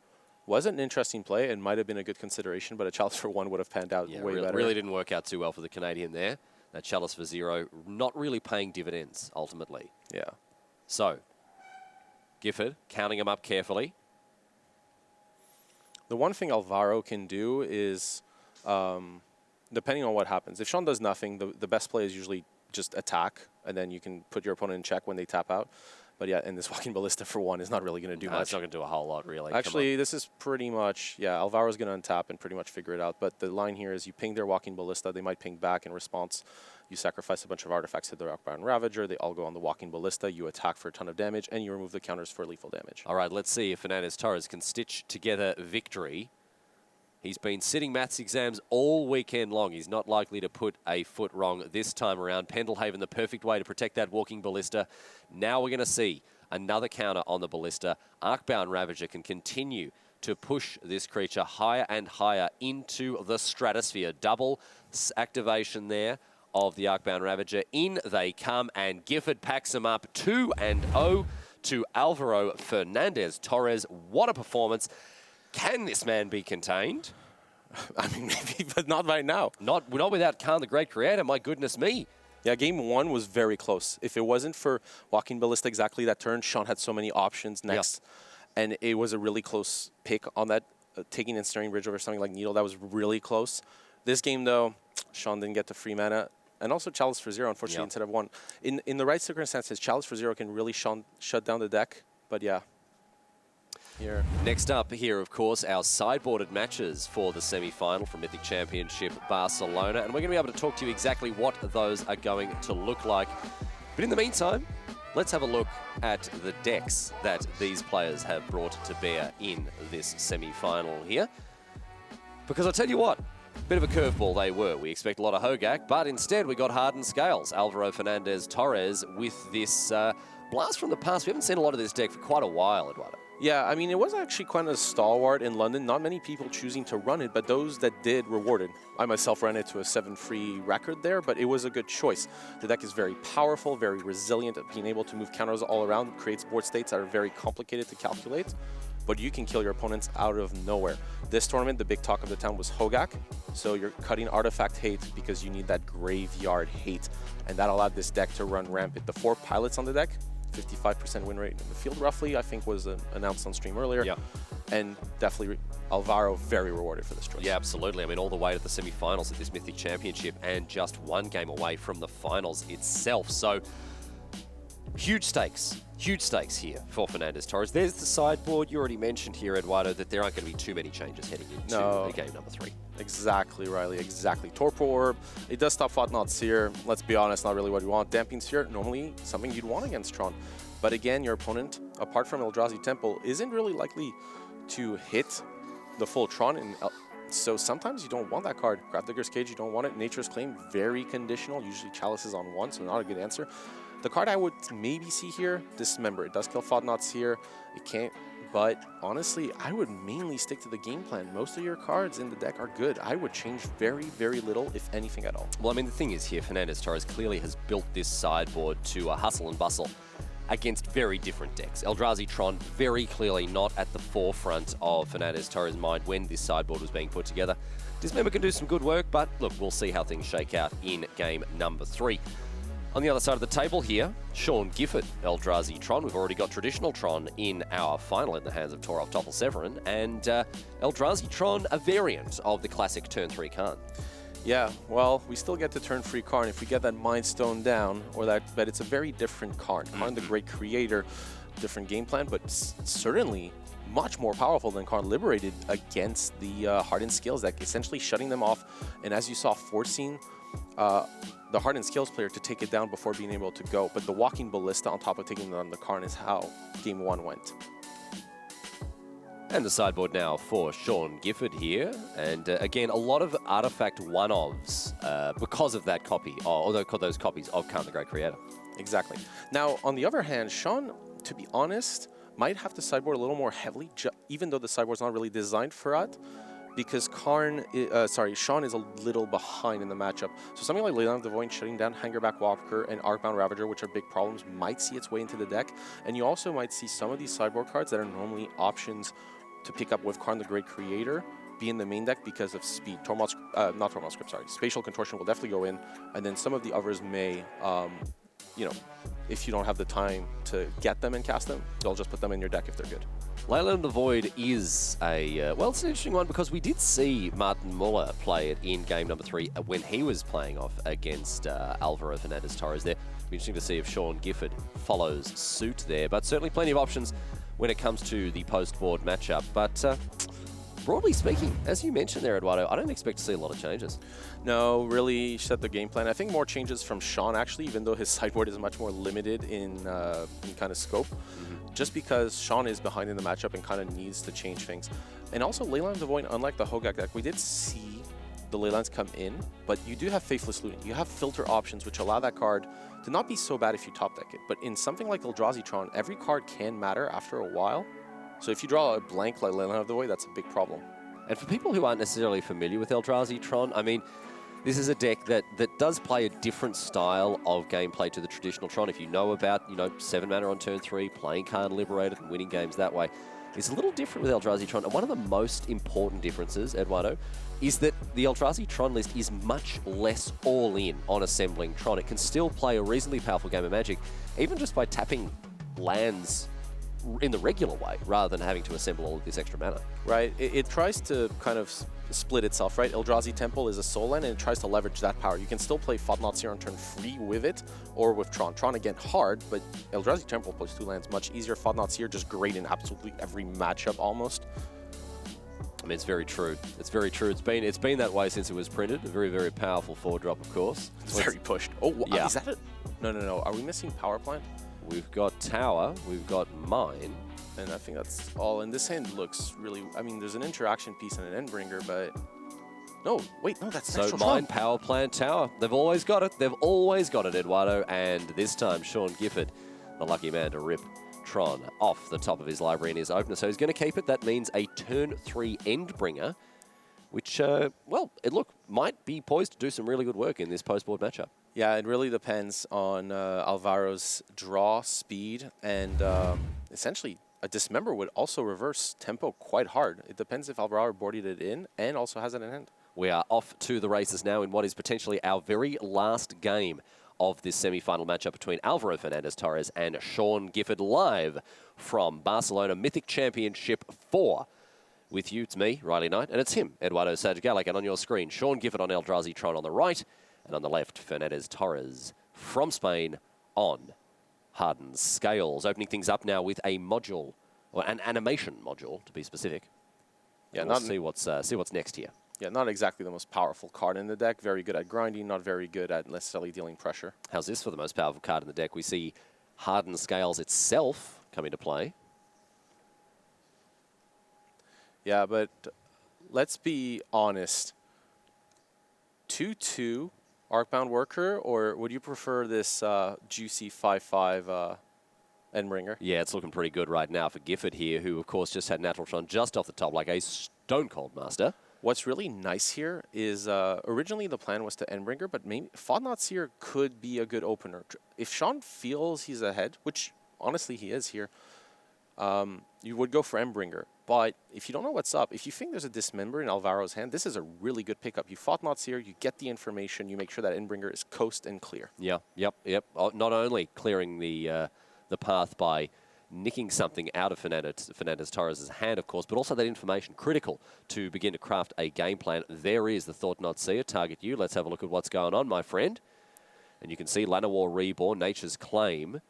was an interesting play and might have been a good consideration, but a Chalice for 1 would have panned out way better. Really didn't work out too well for the Canadian there. That Chalice for 0 not really paying dividends, ultimately. Yeah. So, Gifford counting them up carefully. The one thing Alvaro can do is, depending on what happens, if Sean does nothing, the best play is usually just attack, and then you can put your opponent in check when they tap out. But yeah, and this Walking Ballista for 1 is not really going to do No, much. it's not going to do a whole lot, really. Actually, this is pretty much, yeah, Alvaro's going to untap and pretty much figure it out. But the line here is you ping their Walking Ballista, they might ping back in response. You sacrifice a bunch of artifacts to the Rockbound Ravager, they all go on the Walking Ballista, you attack for a ton of damage, and you remove the counters for lethal damage. All right, let's see if Fernandez Torres can stitch together victory. He's been sitting maths exams all weekend long. He's not likely to put a foot wrong this time around. Pendelhaven, the perfect way to protect that Walking Ballista. Now we're going to see another counter on the Ballista. Arcbound Ravager can continue to push this creature higher and higher into the stratosphere. Double activation there of the Arcbound Ravager. In they come, and Gifford packs them up 2-0 to Alvaro Fernandez Torres. What a performance. Can this man be contained? I mean, maybe, but not right now. Not without Khan, the great creator. My goodness me. Yeah, game 1 was very close. If it wasn't for Walking Ballista exactly that turn, Sean had so many options next. Yep. And it was a really close pick on that, taking Ensnaring Bridge over something like Needle. That was really close. This game, though, Sean didn't get the free mana. And also Chalice for 0, unfortunately, yep. instead of 1. In the right circumstances, Chalice for 0 can really shut down the deck. But yeah. Here. Next up here, of course, our sideboarded matches for the semi-final from Mythic Championship Barcelona. And we're going to be able to talk to you exactly what those are going to look like. But in the meantime, let's have a look at the decks that these players have brought to bear in this semi-final here. Because I'll tell you what, bit of a curveball they were. We expect a lot of Hogak, but instead we got Hardened Scales. Alvaro Fernandez Torres with this blast from the past. We haven't seen a lot of this deck for quite a while, Eduardo. Yeah, I mean, it was actually quite a stalwart in London. Not many people choosing to run it, but those that did rewarded. I myself ran it to a 7 free record there, but it was a good choice. The deck is very powerful, very resilient, being able to move counters all around, creates board states that are very complicated to calculate, but you can kill your opponents out of nowhere. This tournament, the big talk of the town was Hogak, so you're cutting artifact hate because you need that graveyard hate, and that allowed this deck to run rampant. The 4 pilots on the deck, 55% win rate in the field, roughly, I think was announced on stream earlier. Yep. And definitely Alvaro very rewarded for this choice. Yeah, absolutely. I mean, all the way to the semi-finals at this Mythic Championship and just 1 game away from the finals itself. So, huge stakes here for Fernandez Torres. There's the sideboard. You already mentioned here, Eduardo, that there aren't going to be too many changes heading into game number 3. Exactly, Riley, exactly. Torpor Orb, it does stop Thought-Knot Seer. Let's be honest, not really what you want. Damping Sphere, normally something you'd want against Tron. But again, your opponent, apart from Eldrazi Temple, isn't really likely to hit the full Tron. So sometimes you don't want that card. Gravedigger's Cage, you don't want it. Nature's Claim, very conditional. Usually Chalice is on 1, so not a good answer. The card I would maybe see here, Dismember. It does kill Thought-Knot Seer. It can't. But honestly, I would mainly stick to the game plan. Most of your cards in the deck are good. I would change very, very little, if anything at all. Well, I mean, the thing is here, Fernandez Torres clearly has built this sideboard to hustle and bustle against very different decks. Eldrazi Tron very clearly not at the forefront of Fernandez Torres' mind when this sideboard was being put together. Dismember can do some good work, but look, we'll see how things shake out in game number 3. On the other side of the table here, Sean Gifford, Eldrazi Tron. We've already got traditional Tron in our final in the hands of Toralf Toppelseverin, and Eldrazi Tron, a variant of the classic turn 3 Khan. Yeah, well, we still get to turn 3 Karn if we get that Mind Stone down, but it's a very different Karn. Karn, the great creator, different game plan, but certainly much more powerful than Karn Liberated against the Hardened Scales deck, essentially shutting them off, and as you saw, forcing the Hardened Scales player to take it down before being able to go. But the Walking Ballista on top of taking down the Karn is how game 1 went. And the sideboard now for Sean Gifford here. And again, a lot of artifact one-ofs because of that copy, or those copies of Khan the Great Creator. Exactly. Now, on the other hand, Sean, to be honest, might have to sideboard a little more heavily, even though the sideboard's not really designed for it, because Sean is a little behind in the matchup. So something like Leyline of the Void, shutting down Hangerback Walker and Arcbound Ravager, which are big problems, might see its way into the deck. And you also might see some of these sideboard cards that are normally options to pick up with Karn the Great Creator be in the main deck because of speed. Spatial Contortion will definitely go in, and then some of the others may you know, if you don't have the time to get them and cast them, they'll just put them in your deck if they're good. Leyland the Void is a, well, it's an interesting one because we did see Martin Muller play it in game number 3 when he was playing off against Alvaro Fernandez Torres there. It'll be interesting to see if Sean Gifford follows suit there, but certainly plenty of options when it comes to the post-board matchup. But broadly speaking, as you mentioned there, Eduardo, I don't expect to see a lot of changes. No, really set the game plan. I think more changes from Sean, actually, even though his sideboard is much more limited in kind of scope, just because Sean is behind in the matchup and kind of needs to change things. And also, Leyland of the Void, unlike the Hogak deck, we did see the Leylands come in, but you do have Faithless Looting. You have filter options, which allow that card to not be so bad if you top deck it. But in something like Eldrazi Tron, every card can matter after a while. So if you draw a blank like Leyland of the Void, that's a big problem. And for people who aren't necessarily familiar with Eldrazi Tron, I mean, this is a deck that does play a different style of gameplay to the traditional Tron. If you know about, 7 mana on turn 3, playing card liberated and winning games that way, it's a little different with Eldrazi Tron. And one of the most important differences, Eduardo, is that the Eldrazi Tron list is much less all-in on assembling Tron. It can still play a reasonably powerful game of Magic, even just by tapping lands in the regular way, rather than having to assemble all of this extra mana. Right. It tries to kind of split itself, right? Eldrazi Temple is a soul land, and it tries to leverage that power. You can still play Fodnatsir on turn 3 with it, or with Tron. Tron, again, hard, but Eldrazi Temple plays 2 lands much easier. Fodnatsir just great in absolutely every matchup, almost. I mean, it's very true. It's very true. It's been that way since it was printed. A very, very powerful 4-drop, of course. It's very pushed. Oh, yeah. Is that it? No. Are we missing Power Plant? We've got Tower, we've got Mine. And I think that's all. And this hand looks really, I mean, there's an interaction piece and an Endbringer, but no, wait, no, that's So Mine, Power Plant, Tower. They've always got it. They've always got it, Eduardo. And this time, Sean Gifford, the lucky man to rip Tron off the top of his library in his opener. So he's going to keep it. That means a turn 3 Endbringer, which, well, it might be poised to do some really good work in this post-board matchup. Yeah, it really depends on Alvaro's draw speed, and essentially a Dismember would also reverse tempo quite hard. It depends if Alvaro boarded it in and also has it in hand. We are off to the races now in what is potentially our very last game of this semi-final matchup between Alvaro Fernandez Torres and Sean Gifford, live from Barcelona Mythic Championship IV. With you, it's me, Riley Knight, and it's him, Eduardo Sajgalak, and on your screen, Sean Gifford on Eldrazi Tron on the right, and on the left, Fernandez Torres from Spain on Hardened Scales. Opening things up now with a module, or an animation module, to be specific. Yeah, we'll see what's next here. Yeah, not exactly the most powerful card in the deck. Very good at grinding, not very good at necessarily dealing pressure. How's this for the most powerful card in the deck? We see Hardened Scales itself come into play. Yeah, but let's be honest. 2/2 Arcbound Worker, or would you prefer this juicy 5/5 Endbringer? Yeah, it's looking pretty good right now for Gifford here, who, of course, just had Natural Tron just off the top like a stone-cold master. What's really nice here is originally the plan was to Endbringer, but maybe Fodnatsir could be a good opener. If Sean feels he's ahead, which honestly he is here, you would go for Endbringer. But if you don't know what's up, if you think there's a Dismember in Alvaro's hand, this is a really good pickup. You Fodnatsir, you get the information, you make sure that Endbringer is coast and clear. Yeah, yep. Not only clearing the path by nicking something out of Fernandez Torres' hand, of course, but also that information critical to begin to craft a game plan. There is the Thought Not Seer, target you. Let's have a look at what's going on, my friend. And you can see Llanowar Reborn, Nature's Claim,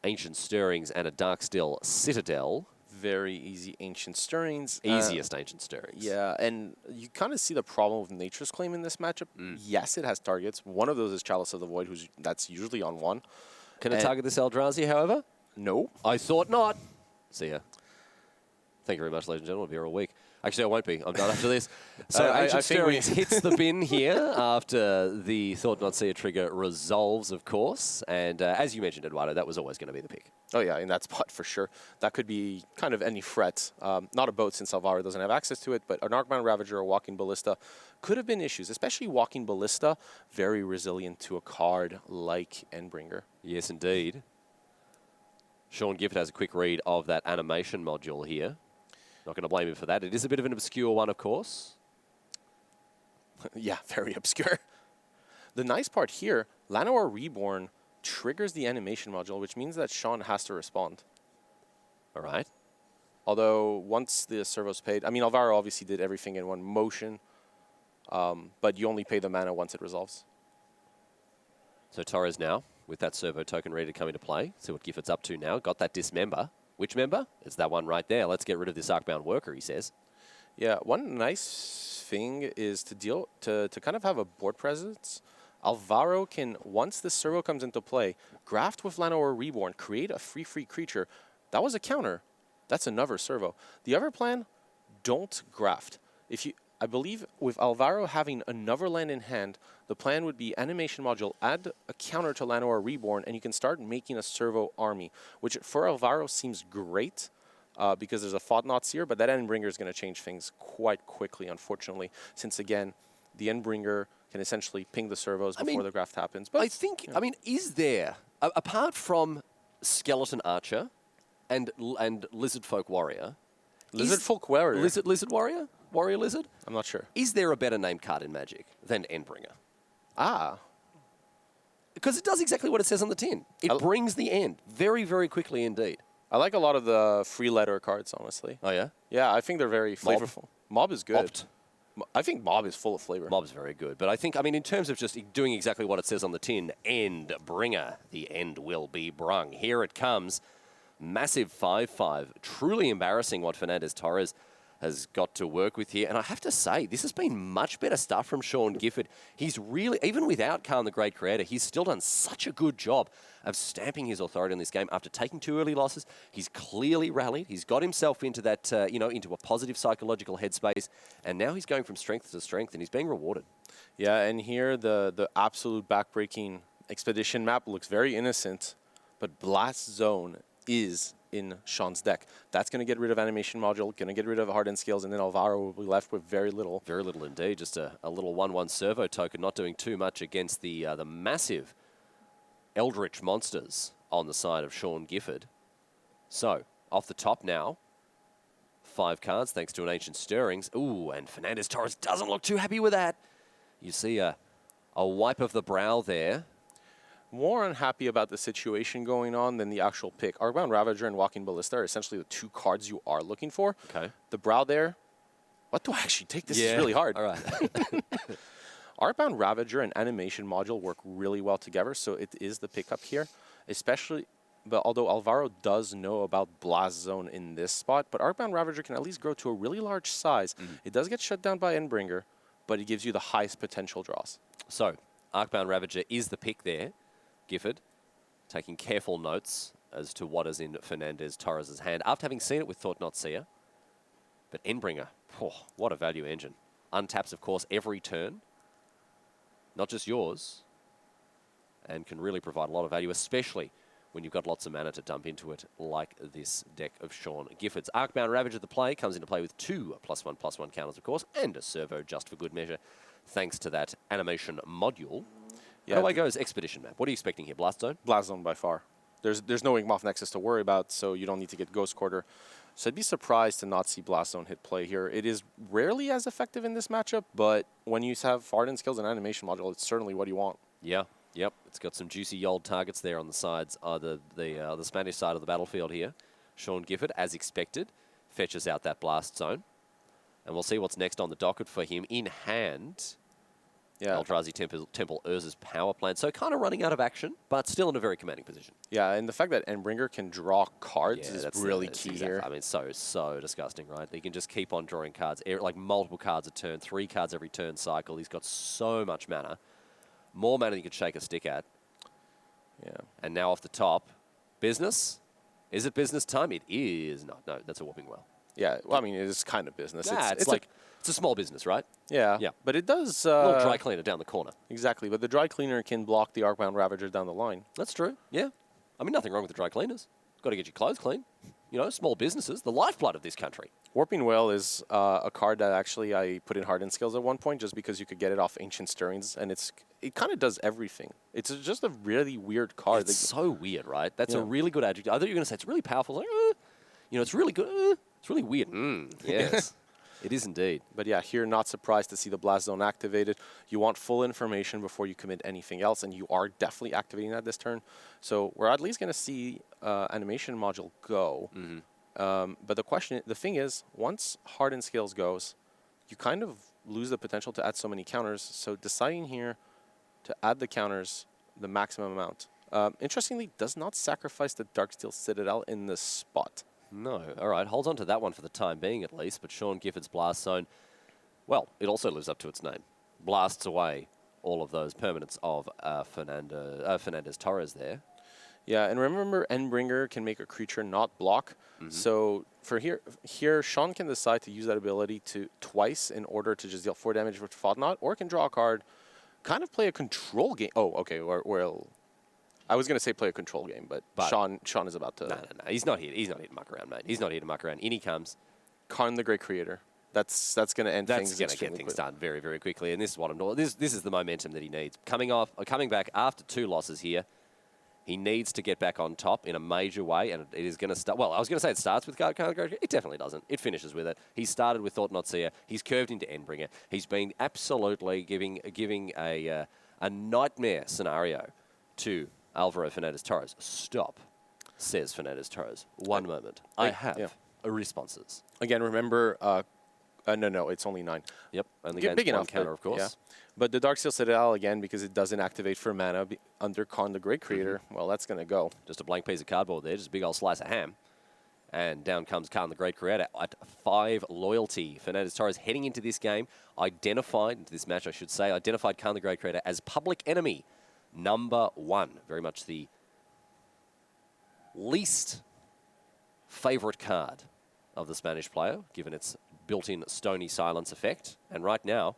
Ancient Stirrings, and a Darkstill Citadel. Very easy Ancient Stirrings. Easiest Ancient Stirrings. Yeah, and you kind of see the problem with Nature's Claim in this matchup. Yes, it has targets. One of those is Chalice of the Void, that's usually on 1. Can it target this Eldrazi, however? No. I thought not. See ya. Thank you very much, ladies and gentlemen. We'll be here all week. Actually, I won't be. I'm done after this. So Ancient Stirrings hits the bin here after the Thought Not Seer trigger resolves, of course. And as you mentioned, Eduardo, that was always going to be the pick. Oh, yeah, in that spot for sure. That could be kind of any threat. Not a boat since Alvaro doesn't have access to it, but an Arcbound Ravager or Walking Ballista could have been issues, especially Walking Ballista, very resilient to a card like Endbringer. Yes, indeed. Sean Gifford has a quick read of that animation module here. Not going to blame him for that. It is a bit of an obscure one, of course. Yeah, very obscure. The nice part here, Llanowar Reborn triggers the animation module, which means that Sean has to respond. All right. Although once the servo's paid, I mean, Alvaro obviously did everything in one motion, but you only pay the mana once it resolves. So Torres now, with that servo token ready to come into play. See what Gifford's up to now. Got that dismember. Which member? It's that one right there. Let's get rid of this Arcbound Worker, he says. Yeah, one nice thing is to kind of have a board presence. Alvaro can, once this servo comes into play, graft with Llanowar Reborn, create a free creature. That was a counter. That's another servo. The other plan, don't graft. I believe with Alvaro having another land in hand, the plan would be animation module, add a counter to Llanowar Reborn, and you can start making a servo army, which for Alvaro seems great because there's a Thought-Knot Seer, but that Endbringer is going to change things quite quickly, unfortunately, since, again, the Endbringer can essentially ping the servos before the graft happens. But I think, I mean, is there, apart from Skeleton Archer and Lizard Folk Warrior... Lizard Folk Warrior? Lizard Warrior? Warrior Lizard? I'm not sure. Is there a better named card in Magic than Endbringer? Ah. Because it does exactly what it says on the tin. It brings the end very, very quickly indeed. I like a lot of the free letter cards, honestly. Oh, yeah? Yeah, I think they're very flavorful. Mob is good. Opt. I think Mob is full of flavor. Mob's very good. But I think, I mean, in terms of just doing exactly what it says on the tin, Endbringer, the end will be brung. Here it comes. Massive 5/5. Truly embarrassing what Fernandez Torres has got to work with here. And I have to say, this has been much better stuff from Sean Gifford. He's really, even without Khan the Great Creator, he's still done such a good job of stamping his authority in this game. After taking 2 early losses, he's clearly rallied. He's got himself into that, into a positive psychological headspace. And now he's going from strength to strength, and he's being rewarded. Yeah, and here the absolute backbreaking expedition map looks very innocent, but Blast Zone is in Sean's deck. That's going to get rid of animation module, going to get rid of Hardened Scales, and then Alvaro will be left with very little. Very little indeed. Just a little 1/1 servo token, not doing too much against the massive Eldritch monsters on the side of Sean Gifford. So, off the top now, 5 cards thanks to an Ancient Stirrings. Ooh, and Fernandez Torres doesn't look too happy with that. You see a wipe of the brow there. More unhappy about the situation going on than the actual pick. Arcbound Ravager and Walking Ballista are essentially the 2 cards you are looking for. Okay. The brow there, what do I actually take? This is really hard. All right. Arcbound Ravager and Animation Module work really well together, so it is the pickup here. Especially, but although Alvaro does know about Blast Zone in this spot, but Arcbound Ravager can at least grow to a really large size. It does get shut down by Endbringer, but it gives you the highest potential draws. So, Arcbound Ravager is the pick there. Gifford taking careful notes as to what is in Fernandez Torres' hand after having seen it with Thought-Knot Seer. But Endbringer, what a value engine. Untaps, of course, every turn. Not just yours. And can really provide a lot of value, especially when you've got lots of mana to dump into it, like this deck of Sean Gifford's. Arcbound Ravager, the play, comes into play with 2 +1/+1 counters, of course, and a servo just for good measure, thanks to that animation module. Yeah. How goes Expedition map? What are you expecting here? Blast Zone? Blast Zone by far. There's no Wingmoth Nexus to worry about, so you don't need to get Ghost Quarter. So I'd be surprised to not see Blast Zone hit play here. It is rarely as effective in this matchup, but when you have Hardened Scales and Animation Module, it's certainly what you want. Yeah, yep. It's got some juicy old targets there on the sides, the Spanish side of the battlefield here. Sean Gifford, as expected, fetches out that Blast Zone. And we'll see what's next on the docket for him in hand. Yeah, Eldrazi Temple Urza's power plant. So kind of running out of action, but still in a very commanding position. Yeah, and the fact that Endbringer can draw cards is really key here. I mean, so disgusting, right? He can just keep on drawing cards, like multiple cards a turn, 3 cards every turn cycle. He's got so much mana. More mana than you could shake a stick at. Yeah. And now off the top, business? Is it business time? It is. No, that's a whooping well. Yeah, well, I mean, it is kind of business. Yeah, it's like... It's a small business, right? Yeah. Yeah. But it does... a little dry cleaner down the corner. Exactly. But the dry cleaner can block the Arcbound Ravager down the line. That's true. Yeah. I mean, nothing wrong with the dry cleaners. Got to get your clothes clean. You know, small businesses, the lifeblood of this country. Warping Well is a card that actually I put in Hardened Scales at one point just because you could get it off Ancient Stirrings, and it kind of does everything. It's just a really weird card. It's so weird, right? That's a really good adjective. I thought you were going to say it's really powerful. Like, it's really good. It's really weird. Yes. It is indeed. But yeah, here, not surprised to see the Blast Zone activated. You want full information before you commit anything else, and you are definitely activating that this turn. So we're at least going to see animation module go. But the thing is, once Hardened Scales goes, you kind of lose the potential to add so many counters. So deciding here to add the counters, the maximum amount. Interestingly, does not sacrifice the Darksteel Citadel in this spot. No. All right, holds on to that one for the time being at least, but Sean Gifford's Blast Zone, well, it also lives up to its name. Blasts away all of those permanents of Fernandez Torres there. Yeah, and remember, Endbringer can make a creature not block. So for here, Sean can decide to use that ability to twice in order to just deal 4 damage with Thought-Knot, or can draw a card, kind of play a control game. Oh, okay, well, I was going to say play a control game, but Sean is about to... No. He's not here. He's not here to muck around, mate. He's not here to muck around. In he comes. Karn the Great Creator. That's going to end things. That's going to get things done very, very quickly. And this is what I'm doing. This is the momentum that he needs. Coming back after 2 losses here, he needs to get back on top in a major way, and it is going to start... Well, I was going to say it starts with Karn the Great Creator. It definitely doesn't. It finishes with it. He started with Thought-Knot Seer. He's curved into Endbringer. He's been absolutely giving a nightmare scenario to Alvaro Fernandez Torres. Stop, says Fernandez Torres. One moment. I have responses. Again, remember, no, it's only 9. Yep, only Big gains 1 enough, counter, of course. Yeah. But the Darksteel Citadel, again, because it doesn't activate for mana under Karn the Great Creator, well, that's going to go. Just a blank piece of cardboard there, just a big old slice of ham. And down comes Karn the Great Creator at 5 loyalty. Fernandez Torres heading into this game, into this match, I should say, identified Karn the Great Creator as public enemy number 1. Very much the least favourite card of the Spanish player, given its built-in Stony Silence effect. And right now,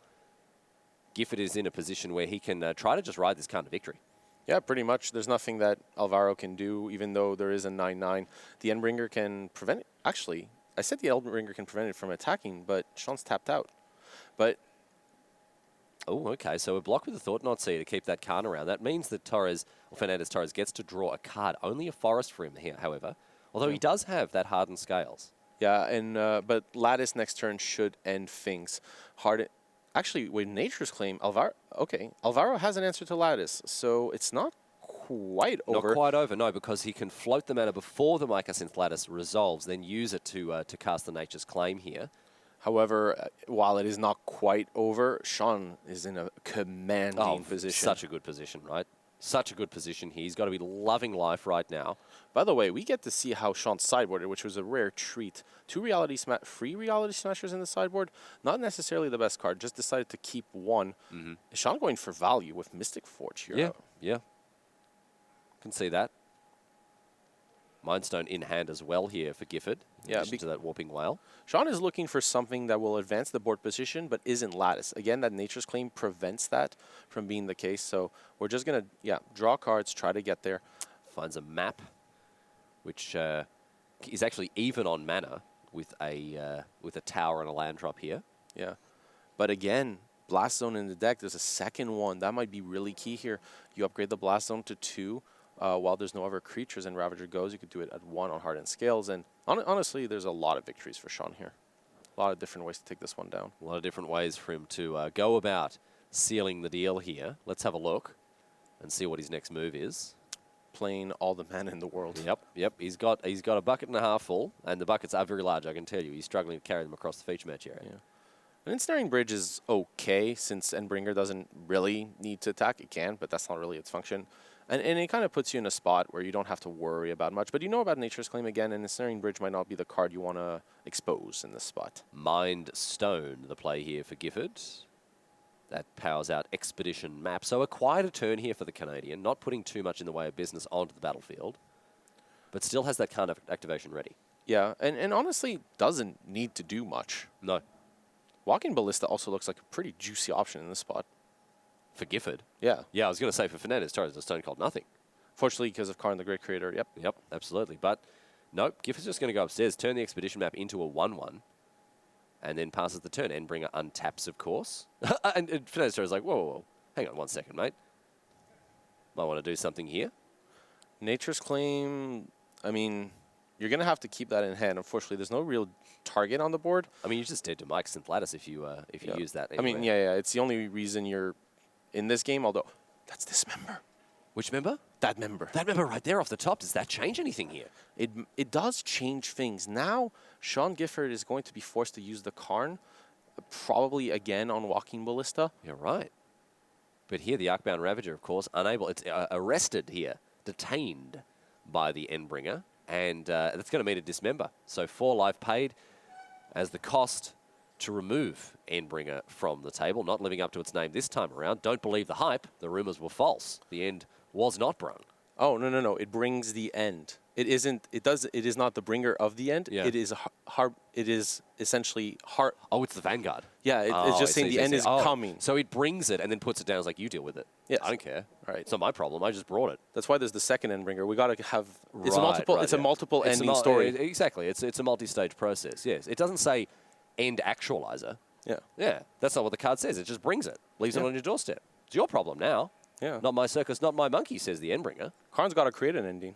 Gifford is in a position where he can try to just ride this card to victory. Yeah, pretty much. There's nothing that Alvaro can do, even though there is a 9/9. The Endbringer can prevent it. Actually, I said the Endbringer can prevent it from attacking, but Sean's tapped out. But... Oh, okay. So a block with the Thought-Knot Seer to keep that card around. That means that Fernandez Torres gets to draw a card. Only a forest for him here, however. Although he does have that Hardened Scales. Yeah, and but Lattice next turn should end things. Actually, with Nature's Claim, Alvaro has an answer to Lattice, so it's not quite over. Not quite over, no, because he can float the mana before the Mycosynth Lattice resolves, then use it to cast the Nature's Claim here. However, while it is not quite over, Sean is in a commanding position. Such a good position, right? Such a good position here. He's got to be loving life right now. By the way, we get to see how Sean sideboarded, which was a rare treat. 3 Reality Smashers in the sideboard. Not necessarily the best card. Just decided to keep 1. Sean going for value with Mystic Forge here. Yeah. Can see that. Mindstone in hand as well here for Gifford. In addition to that Warping Whale. Sean is looking for something that will advance the board position, but isn't Lattice. Again, that Nature's Claim prevents that from being the case. So we're just going to, draw cards, try to get there. Finds a map, which is actually even on mana with a tower and a land drop here. Yeah. But again, Blast Zone in the deck, there's a second one. That might be really key here. You upgrade the Blast Zone to 2. While there's no other creatures and Ravager goes, you could do it at 1 on Hardened Scales. And honestly, there's a lot of victories for Sean here. A lot of different ways to take this one down. A lot of different ways for him to go about sealing the deal here. Let's have a look and see what his next move is. Playing all the mana in the world. Yep. He's got a bucket and a half full, and the buckets are very large, I can tell you. He's struggling to carry them across the feature match area. Yeah. An Ensnaring Bridge is okay, since Endbringer doesn't really need to attack. It can, but that's not really its function. And it kind of puts you in a spot where you don't have to worry about much. But you know about Nature's Claim again, and Ensnaring Bridge might not be the card you want to expose in this spot. Mind Stone, the play here for Gifford. That powers out Expedition Map. So a quieter turn here for the Canadian, not putting too much in the way of business onto the battlefield, but still has that kind of activation ready. Yeah, and honestly doesn't need to do much. No. Walking Ballista also looks like a pretty juicy option in this spot. For Gifford? Yeah. Yeah, I was going to say for Fernandez Torres, a Stone Cold nothing. Fortunately, because of Karn the Great Creator, Yep, absolutely. But nope, Gifford's just going to go upstairs, turn the Expedition Map into a 1/1, and then passes the turn. Endbringer untaps, of course. and Fernandez Torres is like, whoa, hang on 1 second, mate. Might want to do something here. Nature's Claim, I mean, you're going to have to keep that in hand. Unfortunately, there's no real target on the board. I mean, you just dead to Mike Synth Lattice if you use that. I mean, anywhere. yeah, it's the only reason you're in this game, although that's this member. Which member? That member. That member right there off the top. Does that change anything here? It does change things. Now, Sean Gifford is going to be forced to use the Karn, probably again on Walking Ballista. You're right. But here, the Arcbound Ravager, of course, unable. It's arrested here, detained by the Endbringer, and that's going to mean a dismember. So 4 life paid as the cost to remove Endbringer from the table, not living up to its name this time around. Don't believe the hype. The rumors were false. The end was not brung. Oh, no. It brings the end. It isn't. It is not the bringer of the end. Yeah. It is it is essentially Oh, it's the Vanguard. Yeah, it's just saying the end is coming. So it brings it and then puts it down. It's like, you deal with it. Yes. I don't care. Right. It's not my problem. I just brought it. That's why there's the second Endbringer. We got to have. It's a Right, multiple. right, It's a yeah. multiple It's ending story. Exactly. It's a multi-stage process. Yes. It doesn't say end actualizer. Yeah. Yeah. That's not what the card says. It just brings it. Leaves it Yeah. on your doorstep. It's your problem now. Yeah. Not my circus, not my monkey, says the Endbringer. Karn's got to create an ending.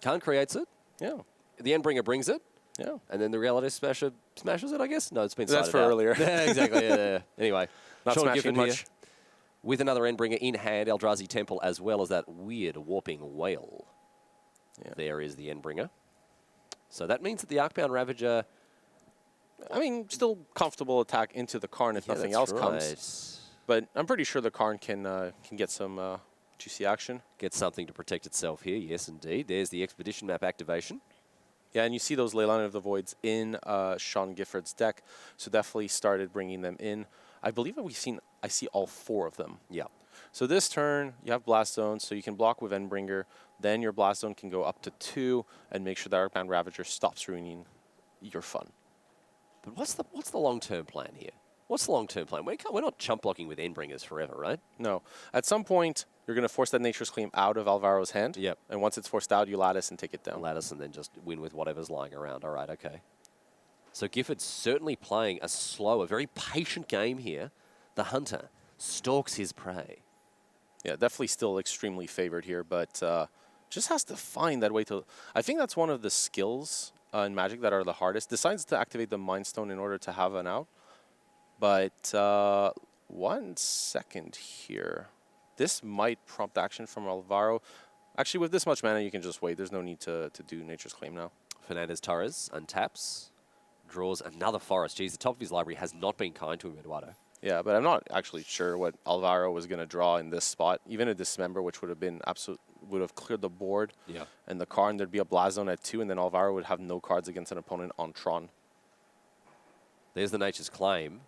Khan creates it. Yeah. The Endbringer brings it. Yeah. And then the Reality Smasher smashes it, I guess? No, it's been That's sided for out. earlier. Yeah, exactly. Yeah. Anyway. Not Sean smashing Gifford much. here with another Endbringer in hand, Eldrazi Temple, as well as that weird warping whale. Yeah. There is the Endbringer. So that means that the Arcbound Ravager... I mean, still comfortable attack into the Karn if nothing else comes. But I'm pretty sure the Karn can get some juicy action. Get something to protect itself here. Yes, indeed. There's the Expedition Map activation. Yeah, and you see those Leyline of the Voids in Sean Gifford's deck, so definitely started bringing them in. I believe that I see all 4 of them. Yeah. So this turn, you have Blast Zone, so you can block with Endbringer. Then your Blast Zone can go up to 2 and make sure the Arcbound Ravager stops ruining your fun. But what's the long-term plan here? What's the long-term plan? We're not chump blocking with Endbringers forever, right? No. At some point, you're going to force that Nature's Claim out of Alvaro's hand. Yep. And once it's forced out, you lattice and take it down. Lattice and then just win with whatever's lying around. All right, okay. So Gifford's certainly playing a slow, a very patient game here. The hunter stalks his prey. Yeah, definitely still extremely favored here, but just has to find that way to... I think that's one of the skills in Magic that are the hardest. Decides to activate the Mind Stone in order to have an out. But 1 second here. This might prompt action from Alvaro. Actually, with this much mana, you can just wait. There's no need to do Nature's Claim now. Fernandez Torres untaps, draws another forest. Geez, the top of his library has not been kind to him, Eduardo. Yeah, but I'm not actually sure what Alvaro was going to draw in this spot. Even a Dismember, which would have been would have cleared the board. Yeah. And the Karn, there'd be a Blast Zone at 2, and then Alvaro would have no cards against an opponent on Tron. There's the Nature's Claim.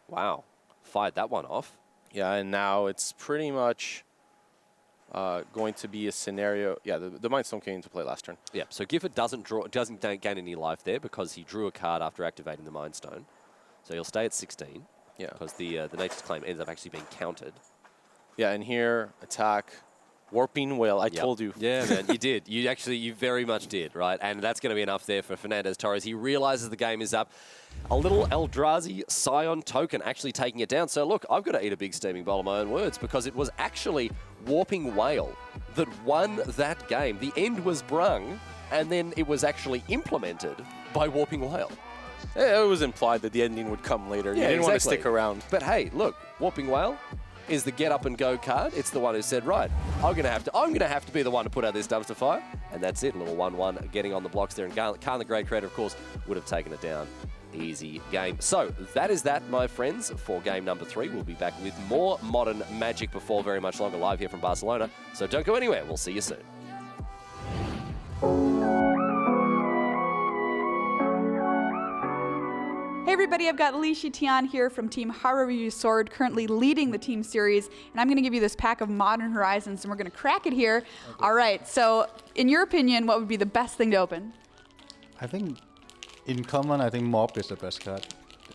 Wow. Fired that one off. Yeah, and now it's pretty much going to be a scenario. Yeah, the Mind Stone came into play last turn. Yeah, so Gifford doesn't gain any life there because he drew a card after activating the Mind Stone. So he'll stay at 16. Yeah. Because the Nature's Claim ends up actually being countered. Yeah, and here, attack, Warping Whale. I told you. Yeah, man, you did. You very much did, right? And that's going to be enough there for Fernandez Torres. He realizes the game is up. A little Eldrazi Scion token actually taking it down. So look, I've got to eat a big steaming bowl of my own words because it was actually Warping Whale that won that game. The end was brung, and then it was actually implemented by Warping Whale. It was implied that the ending would come later. Yeah, you didn't want to exactly. stick around. But hey, look, Warping Whale is the get up and go card. It's the one who said, right, I'm gonna have to be the one to put out this dumpster fire. And that's it, a little 1-1 getting on the blocks there. And Khan, the great creator, of course, would have taken it down. Easy game. So that is that, my friends, for game number 3. We'll be back with more modern Magic before very much longer, live here from Barcelona. So don't go anywhere. We'll see you soon. Hey everybody, I've got Alicia Tian here from Team Haruyu Sword, currently leading the team series, and I'm going to give you this pack of Modern Horizons, and we're going to crack it here. Okay. All right, so in your opinion, what would be the best thing to open? I think in common, I think Mob is the best card,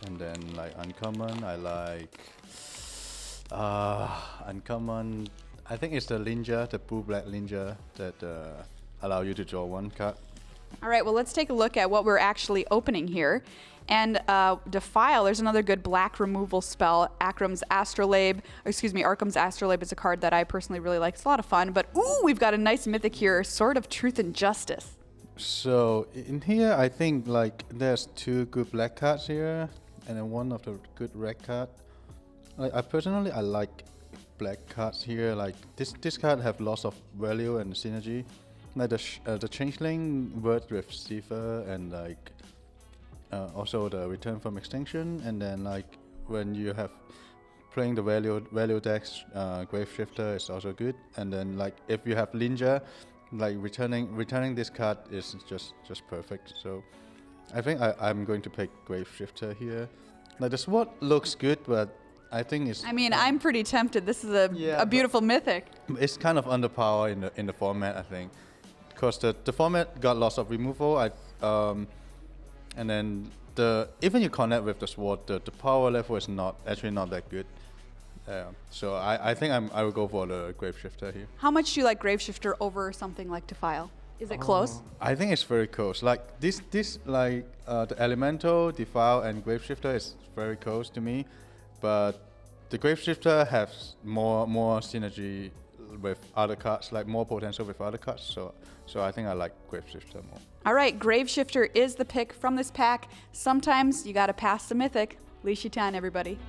and then like uncommon, I like uncommon. I think it's the Linja, the blue-black Linja that allow you to draw 1 card. All right, well, let's take a look at what we're actually opening here. And Defile, there's another good black removal spell. Arkham's Astrolabe is a card that I personally really like. It's a lot of fun. But, ooh, we've got a nice mythic here, Sword of Truth and Justice. So in here, I think like there's 2 good black cards here, and then 1 of the good red card. Like I personally, I like black cards here. Like this card have lots of value and synergy. Like the changeling works with Cipher and like also the return from extinction, and then like when you have playing the value decks, Grave Shifter is also good. And then like if you have Ninja, like returning this card is just perfect. So I think I'm going to pick Grave Shifter here. Like the sword looks good, but I think it's. I mean, I'm pretty tempted. This is a beautiful mythic. It's kind of underpowered in the format, I think, because the format got lots of removal. And then even you connect with the sword, the power level is not that good. So I think I will go for the Grave Shifter here. How much do you like Grave Shifter over something like Defile? Is it close? I think it's very close. Like this like the Elemental, Defile, and Grave Shifter is very close to me, but the Grave Shifter has more synergy with other cards, like more potential with other cards. So I think I like Grave Shifter more. All right, Grave Shifter is the pick from this pack. Sometimes you got to pass the mythic. Li Shitan, everybody.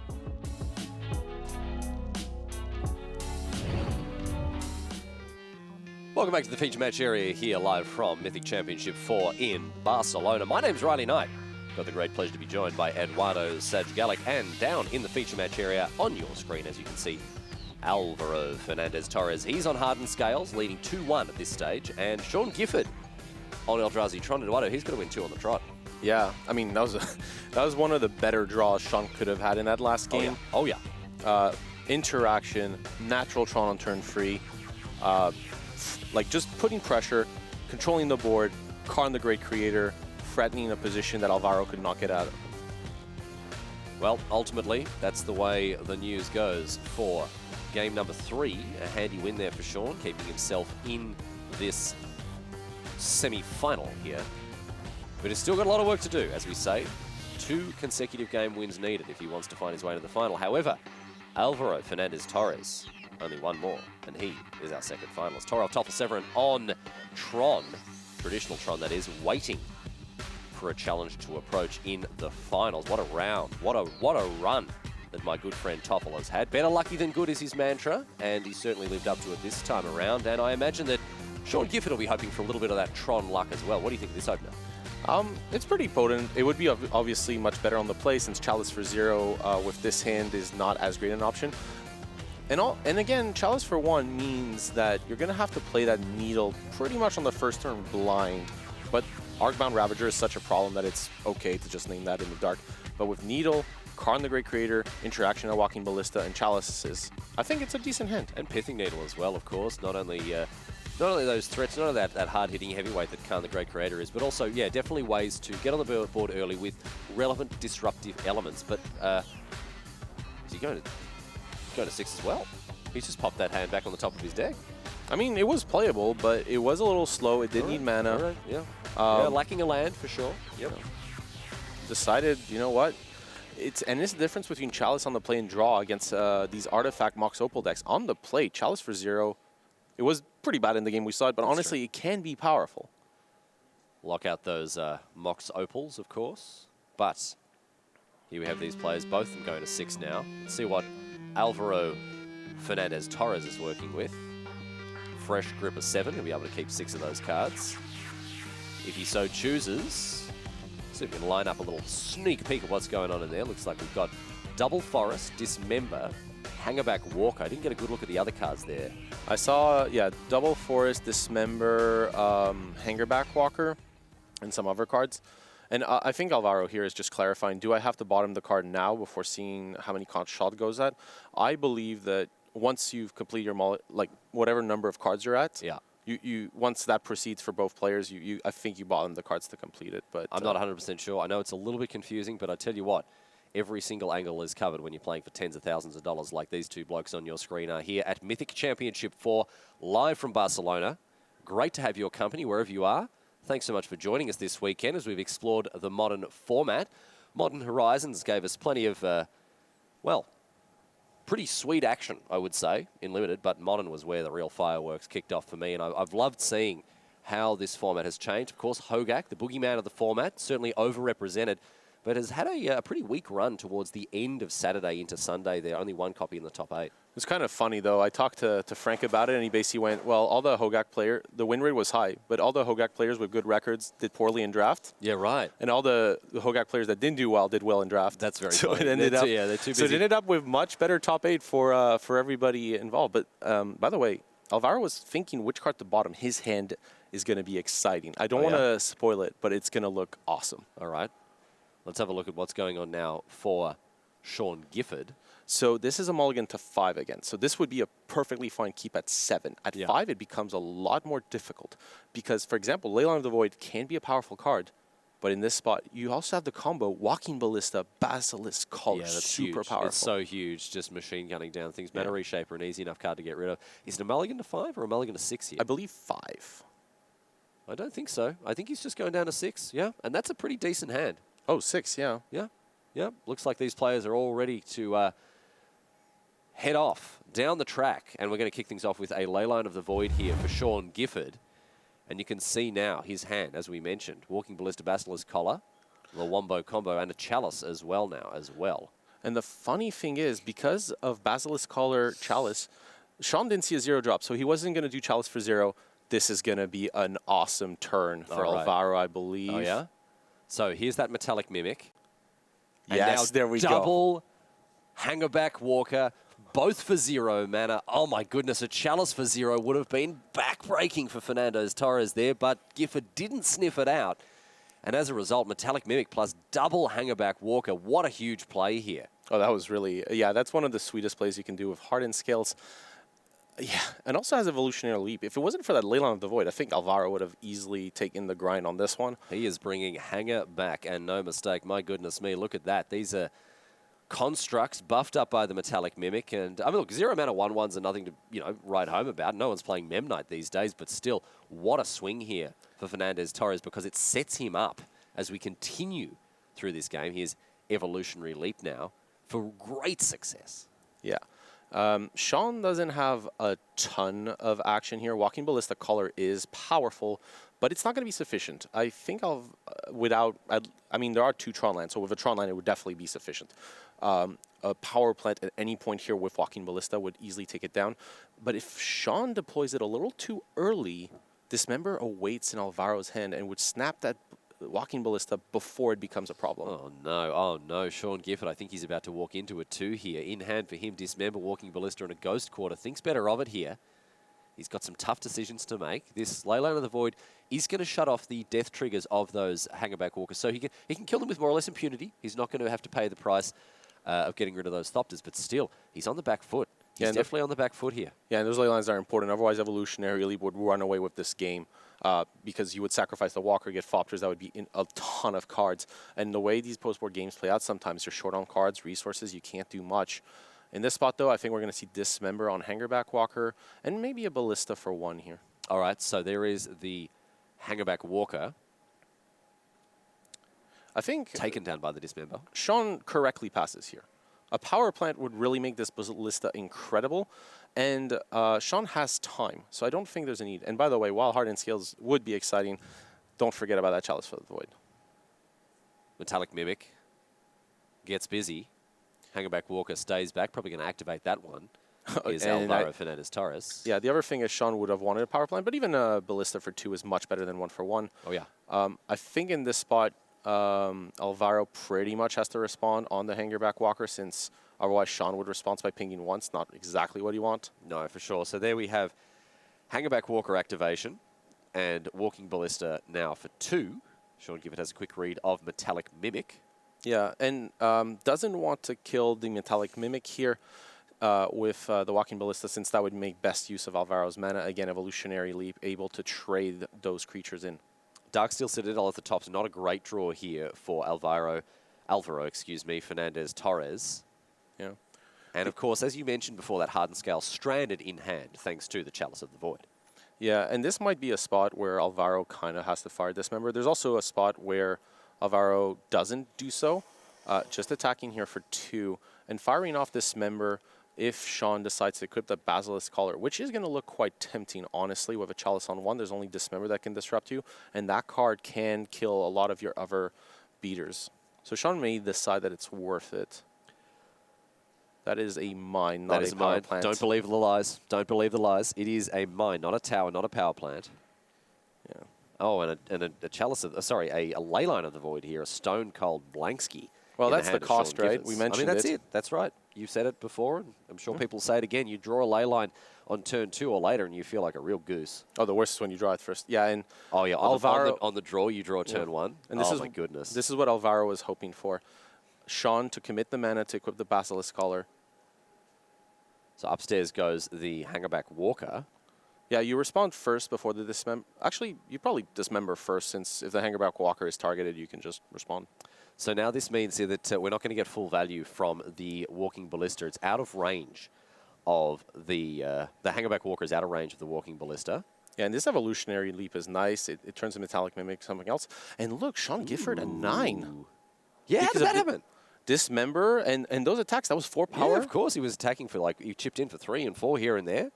Welcome back to the feature match area here live from Mythic Championship IV in Barcelona. My name's Riley Knight. Got the great pleasure to be joined by Eduardo Sajgalik, and down in the feature match area on your screen, as you can see, Alvaro Fernandez Torres. He's on Hardened Scales, leading 2-1 at this stage, and Sean Gifford on Eldrazi Tron. Eduardo, he's going to win 2 on the trot. Yeah, I mean, that was one of the better draws Sean could have had in that last game. Oh yeah. Interaction, natural Tron on turn 3, like just putting pressure, controlling the board, Karn the Great Creator, threatening a position that Alvaro could not get out of. Well, ultimately, that's the way the news goes for game number 3. A handy win there for Sean, keeping himself in this semi-final here. But he's still got a lot of work to do, as we say. 2 consecutive game wins needed if he wants to find his way to the final. However, Alvaro Fernandez Torres, only 1 more, and he is our second finalist. Torov Toffel-Severin on Tron, traditional Tron that is, waiting for a challenge to approach in the finals. What a round, what a run that my good friend Toffel has had. Better lucky than good is his mantra, and he certainly lived up to it this time around. And I imagine that Sean Gifford will be hoping for a little bit of that Tron luck as well. What do you think of this opener? It's pretty potent. It would be obviously much better on the play, since Chalice for 0 with this hand is not as great an option. And again, Chalice for 1 means that you're going to have to play that Needle pretty much on the first turn blind. But Arcbound Ravager is such a problem that it's okay to just name that in the dark. But with Needle, Karn the Great Creator, Interaction, a Walking Ballista, and Chalices, I think it's a decent hand. And Pithing Needle as well, of course. Not only those threats, not only that hard-hitting heavyweight that Karn the Great Creator is, but also, yeah, definitely ways to get on the board early with relevant disruptive elements. But is he going to 6 as well? He's just popped that hand back on the top of his deck. I mean, it was playable, but it was a little slow. It did need mana. Right, yeah. Lacking a land for sure. Yep. Decided, you know what? And this is the difference between Chalice on the play and draw against these Artifact Mox Opal decks. On the play, Chalice for 0, it was pretty bad in the game we saw it, but that's honestly, true. It can be powerful. Lock out those Mox Opals, of course. But here we have these players, both of them going to 6 now. Let's see what Alvaro Fernandez Torres is working with. Fresh grip of 7, he'll be able to keep 6 of those cards if he so chooses. See if we can line up a little sneak peek of what's going on in there. Looks like we've got Double Forest, Dismember, Hangerback Walker. I didn't get a good look at the other cards there. I saw, yeah, Double Forest, Dismember, Hangerback Walker, and some other cards. And I think Alvaro here is just clarifying, do I have to bottom the card now before seeing how many cards shot goes at? I believe that once you've completed your like whatever number of cards you're at, yeah, you once that proceeds for both players, I think you bottom the cards to complete it. But I'm not 100% sure. I know it's a little bit confusing, but I tell you what, every single angle is covered when you're playing for tens of thousands of dollars like these two blokes on your screen are here at Mythic Championship IV, live from Barcelona. Great to have your company wherever you are. Thanks so much for joining us this weekend as we've explored the modern format. Modern Horizons gave us plenty of, well, pretty sweet action, I would say, in Limited, but Modern was where the real fireworks kicked off for me, and I've loved seeing how this format has changed. Of course, Hogak, the boogeyman of the format, certainly overrepresented, but has had a pretty weak run towards the end of Saturday into Sunday. There only one copy in the top 8. It's kind of funny, though. I talked to Frank about it, and he basically went, well, all the Hogak the win rate was high, but all the Hogak players with good records did poorly in draft. Yeah, right. And all the Hogak players that didn't do well did well in draft. That's very so funny. it ended up, they're too busy. So it ended up with much better top 8 for everybody involved. But by the way, Alvaro was thinking which card at the bottom. His hand is going to be exciting. I don't want to spoil it, but it's going to look awesome. All right. Let's have a look at what's going on now for Sean Gifford. So this is a mulligan to 5 again. So this would be a perfectly fine keep at 7. At 5, it becomes a lot more difficult because, for example, Leyline of the Void can be a powerful card, but in this spot, you also have the combo Walking Ballista, Basilisk Collar, Yeah, that's super huge. powerful. It's so huge, just machine gunning down things. Mana Reshaper, an easy enough card to get rid of. Is it a mulligan to 5 or a mulligan to 6 here? I believe 5. I don't think so. I think he's just going down to 6, yeah, and that's a pretty decent hand. Oh, 6, yeah. Yeah. Looks like these players are all ready to head off down the track, and we're going to kick things off with a Leyline of the Void here for Sean Gifford. And you can see now his hand, as we mentioned, Walking Ballista, Basilisk Collar, the Wombo combo, and a Chalice as well now, And the funny thing is, because of Basilisk Collar Chalice, Sean didn't see a 0 drop, so he wasn't going to do Chalice for 0. This is going to be an awesome turn for Alvaro, I believe. Oh, yeah? So here's that Metallic Mimic. And Yes, now there we go. double Hangerback Walker, both for 0 mana. Oh my goodness, a Chalice for 0 would have been backbreaking for Fernandez Torres there, but Gifford didn't sniff it out. And as a result, Metallic Mimic plus double Hangerback Walker. What a huge play here. Oh, that was really, yeah, that's one of the sweetest plays you can do with Hardened Scales. Yeah, and also has Evolutionary Leap. If it wasn't for that Leyline of the Void, I think Alvaro would have easily taken the grind on this one. He is bringing Hanger back, and no mistake. My goodness me, look at that. These are constructs buffed up by the Metallic Mimic. And, I mean, look, 0 mana 1/1s are nothing to, write home about. No one's playing Mem Knight these days, but still, what a swing here for Fernandez Torres because it sets him up as we continue through this game. Here's Evolutionary Leap now for great success. Yeah. Sean doesn't have a ton of action here. Walking Ballista Collar is powerful, but it's not going to be sufficient. I think I mean, there are 2 Tron lands, so with a Tron land, it would definitely be sufficient. A power plant at any point here with Walking Ballista would easily take it down. But if Sean deploys it a little too early, Dismember awaits in Alvaro's hand and would snap that Walking Ballista before it becomes a problem. Oh no, Sean Gifford, I think he's about to walk into it too here. In hand for him, Dismember, Walking Ballista and a Ghost Quarter. Thinks better of it here. He's got some tough decisions to make. This Leyline of the Void is going to shut off the death triggers of those Hangerback Walkers. So he can kill them with more or less impunity. He's not going to have to pay the price of getting rid of those Thopters, but still, he's on the back foot. He's definitely on the back foot here. Yeah, and those Leylines are important. Otherwise, Evolutionary Leap would run away with this game because you would sacrifice the Walker, get Thopters. That would be in a ton of cards. And the way these post-board games play out, sometimes you're short on cards, resources, you can't do much. In this spot, though, I think we're going to see Dismember on Hangerback Walker and maybe a Ballista for 1 here. All right, so there is the Hangerback Walker. I think taken down by the Dismember. Sean correctly passes here. A power plant would really make this Ballista incredible, and Sean has time, so I don't think there's a need. And by the way, while Hardened Scales would be exciting, don't forget about that Chalice for the Void. Metallic Mimic gets busy. Hangerback Walker stays back, probably going to activate that one. Is Alvaro Fernandez Torres. Yeah, the other thing is Sean would have wanted a power plant, but even a Ballista for 2 is much better than 1 for 1. Oh, yeah. I think in this spot, Alvaro pretty much has to respond on the Hangerback Walker, since otherwise Sean would respond by pinging once, not exactly what you want. No, for sure. So there we have Hangerback Walker activation and Walking Ballista now for 2. Sean Gifford has a quick read of Metallic Mimic. Yeah, and doesn't want to kill the Metallic Mimic here with the Walking Ballista, since that would make best use of Alvaro's mana. Again, Evolutionary Leap, able to trade those creatures in. Darksteel Citadel at the top, so not a great draw here for Alvaro, Fernandez Torres. Yeah. And of course, as you mentioned before, that Hardened Scale stranded in hand, thanks to the Chalice of the Void. Yeah, and this might be a spot where Alvaro kind of has to fire Dismember. There's also a spot where Alvaro doesn't do so, just attacking here for 2, and firing off Dismember if Sean decides to equip the Basilisk Collar, which is going to look quite tempting, honestly, with a Chalice on 1. There's only Dismember that can disrupt you, and that card can kill a lot of your other beaters. So Sean may decide that it's worth it. That is a mine, not a power plant. Don't believe the lies. Don't believe the lies. It is a mine, not a tower, not a power plant. Yeah. Oh, and a Chalice of, sorry, a Leyline of the Void here, a Stone Cold Blankski. Well, that's the cost, right? We mentioned that's it. That's right. You said it before, and I'm sure people say it again. You draw a Leyline on turn 2 or later, and you feel like a real goose. Oh, the worst is when you draw it first. Yeah, and oh yeah, Alvaro on the draw, you draw turn 1. And this oh is my goodness. This is what Alvaro was hoping for. Sean to commit the mana to equip the Basilisk Collar. So upstairs goes the Hangerback Walker. Yeah, you respond first before the Dismember. Actually, you probably Dismember first, since if the Hangerback Walker is targeted, you can just respond. So now this means here that we're not going to get full value from the Walking Ballista. It's out of range of the Hangerback Walker is out of range of the Walking Ballista. Yeah, and this Evolutionary Leap is nice. It turns a Metallic Mimic something else. And look, Sean Gifford, a 9. Yeah, how did that happen? Dismember and those attacks, that was 4 power. Yeah, of course, he was attacking for, like, he chipped in for 3 and 4 here and there.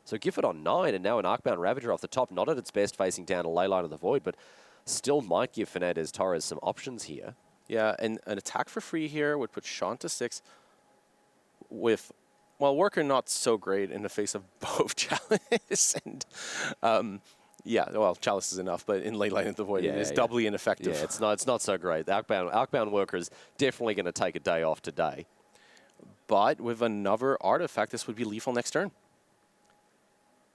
So Gifford on 9, and now an Arcbound Ravager off the top, not at its best facing down a Leyline of the Void, but still might give Fernandez Torres some options here. Yeah, and an attack for free here would put Sean to 6 with, well, Worker not so great in the face of both Chalice and, yeah, well, Chalice is enough, but in Leyline of the Void, it is doubly ineffective. Yeah, it's not so great. The Arcbound Worker is definitely going to take a day off today. But with another artifact, this would be lethal next turn.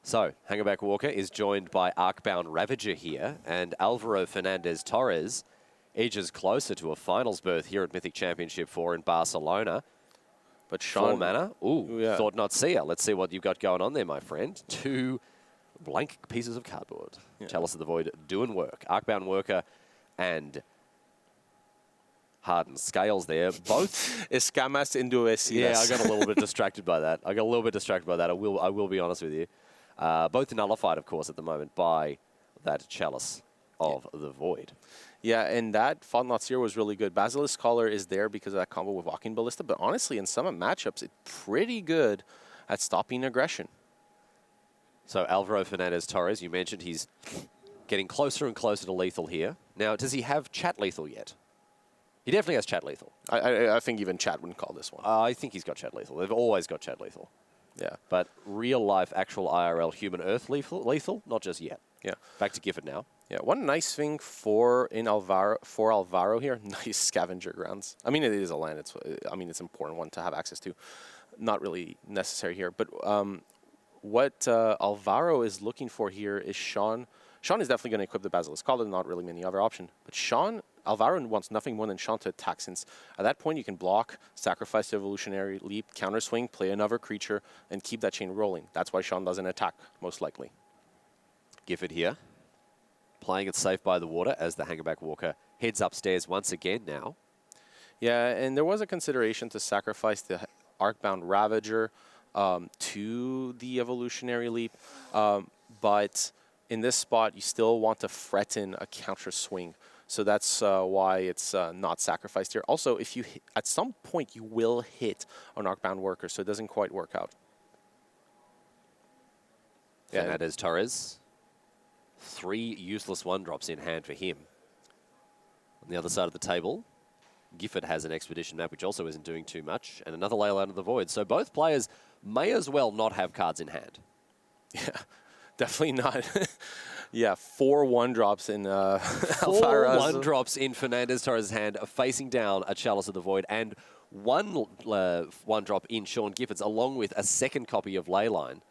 So, Hangerback Walker is joined by Arcbound Ravager here, and Alvaro Fernandez Torres edges closer to a finals berth here at Mythic Championship IV in Barcelona. But Sean... 4 mana. Ooh, yeah. Thought not see ya. Let's see what you've got going on there, my friend. 2 blank pieces of cardboard. Yeah. Chalice of the Void doing work. Arcbound Worker and Hardened Scales there. Both... Escamas into a Yeah, I got a little bit distracted by that. I will be honest with you. Both nullified, of course, at the moment by that Chalice of the Void. Yeah, and that Fought Not Seer was really good. Basilisk Collar is there because of that combo with Walking Ballista, but honestly, in some matchups, it's pretty good at stopping aggression. So Alvaro Fernandez Torres, you mentioned he's getting closer and closer to lethal here. Now, does he have chat lethal yet? He definitely has chat lethal. I think even chat wouldn't call this one. I think he's got chat lethal. They've always got chat lethal. Yeah. But real life, actual IRL human Earth lethal, not just yet. Yeah. Back to Gifford now. Yeah, one nice thing for Alvaro here, nice Scavenger Grounds. I mean, it is a land. It's an important one to have access to. Not really necessary here, but what Alvaro is looking for here is Sean. Sean is definitely going to equip the Basilisk Collar, not really many other option. But Alvaro wants nothing more than Sean to attack, since at that point you can block, sacrifice the Evolutionary Leap, counter swing, play another creature, and keep that chain rolling. That's why Sean doesn't attack, most likely. Gifford here, playing it safe by the water as the Hangerback Walker heads upstairs once again now. Yeah, and there was a consideration to sacrifice the Arcbound Ravager to the Evolutionary Leap, but in this spot you still want to threaten a counter swing. So that's why it's not sacrificed here. Also, if you at some point you will hit an Arcbound Worker, so it doesn't quite work out. Fernandez Torres, 3 useless 1-drops in hand for him. On the other side of the table, Gifford has an Expedition map, which also isn't doing too much, and another Leyline of the Void. So both players may as well not have cards in hand. Yeah, definitely not. Yeah, 4 1-drops in 4 1-drops in Fernandez Torres' hand, facing down a Chalice of the Void, and 1 1-drop in Sean Gifford's, along with a second copy of Leyline.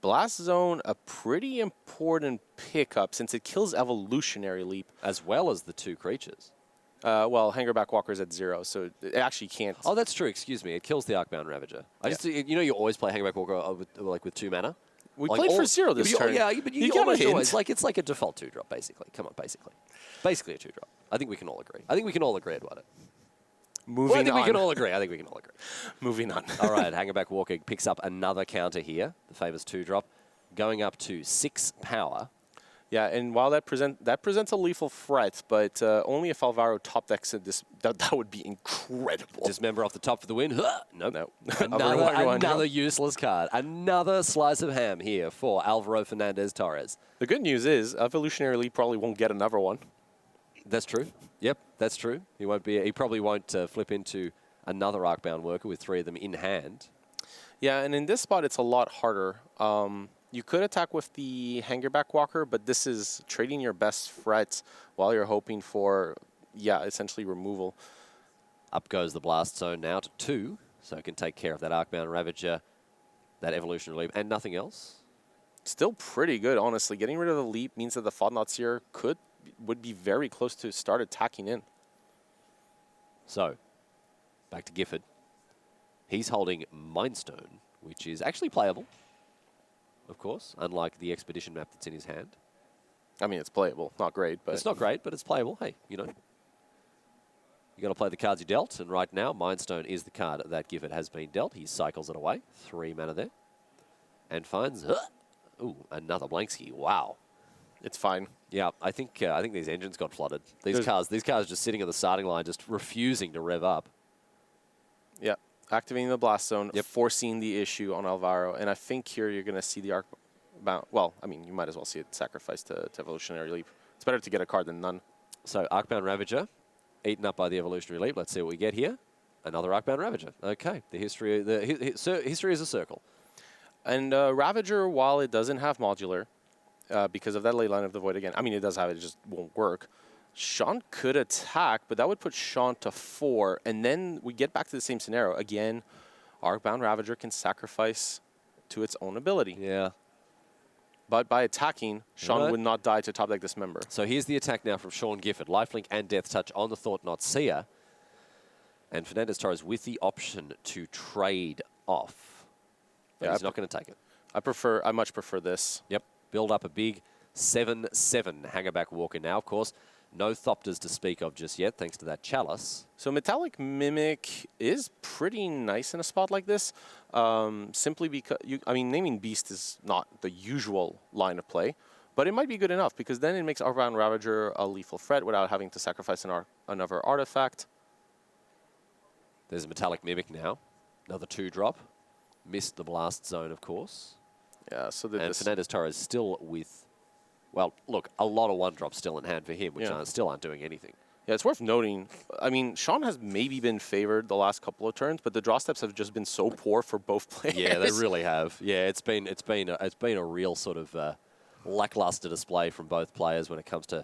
Blast Zone, a pretty important pickup since it kills Evolutionary Leap. As well as the 2 creatures. Well, Hangerback Walker's at 0, so it actually can't. Oh, that's true. Excuse me. It kills the Arcbound Ravager. You always play Hangerback Walker with 2 mana. We played for 0 this turn. Yeah, but you almost always, like, it's like a default 2-drop, basically. Come on, basically. Basically a 2-drop. I think we can all agree. I think we can all agree about it. Moving on. I think we can all agree. Moving on. All right, Hangerback Walker picks up another counter here. The favors 2-drop, going up to 6 power. Yeah, and while that presents a lethal threat, but only if Alvaro top decks it, that would be incredible. Dismember off the top for the win. Nope. No. Another useless card. Another slice of ham here for Alvaro Fernandez Torres. The good news is Evolutionary Leap probably won't get another one. That's true. Yep, that's true. He won't be. He probably won't flip into another Arcbound Worker with 3 of them in hand. Yeah, and in this spot, it's a lot harder. You could attack with the Hangerback Walker, but this is trading your best threats while you're hoping for, yeah, essentially removal. Up goes the Blast Zone now to 2, so it can take care of that Arcbound Ravager, that Evolutionary Leap, and nothing else. Still pretty good, honestly. Getting rid of the Leap means that the Thought-Knot-Seer would be very close to start attacking in. So, back to Gifford. He's holding Mindstone, which is actually playable. Of course, unlike the Expedition map that's in his hand. I mean, it's playable. Not great, but... It's not great, but it's playable. Hey, you know. You got to play the cards you dealt, and right now, Mindstone is the card that Gifford has been dealt. He cycles it away. 3 mana there. And finds... ooh, another Blanksky. Wow. It's fine. Yeah, I think these engines got flooded. These cars just sitting on the starting line, just refusing to rev up. Yeah. Activating the Blast Zone, forcing the issue on Alvaro. And I think here you're going to see the Arcbound... Well, I mean, you might as well see it sacrificed to Evolutionary Leap. It's better to get a card than none. So, Arcbound Ravager, eaten up by the Evolutionary Leap. Let's see what we get here. Another Arcbound Ravager. Okay, the history is a circle. And Ravager, while it doesn't have modular, because of that Leyline of the Void again, I mean, it does have it, just won't work. Sean could attack, but that would put Sean to 4, and then we get back to the same scenario. Again, Arcbound Ravager can sacrifice to its own ability. Yeah. But by attacking, Sean would not die to top deck Dismember. So here's the attack now from Sean Gifford. Lifelink and Death Touch on the Thought-Knot-Seer. And Fernandez Torres with the option to trade off. But he's not going to take it. I much prefer this. Yep. Build up a big 7/7 Hangerback Walker now, of course. No Thopters to speak of just yet, thanks to that Chalice. So Metallic Mimic is pretty nice in a spot like this, simply because, naming Beast is not the usual line of play, but it might be good enough, because then it makes Arcbound Ravager a lethal threat without having to sacrifice another artifact. There's a Metallic Mimic now, another 2-drop. Missed the Blast Zone, of course. Yeah, so and Fernandez Torres still with... Well, look, a lot of 1-drops still in hand for him, which still aren't doing anything. Yeah, it's worth noting. I mean, Sean has maybe been favored the last couple of turns, but the draw steps have just been so poor for both players. Yeah, they really have. Yeah, it's been a real sort of lackluster display from both players when it comes to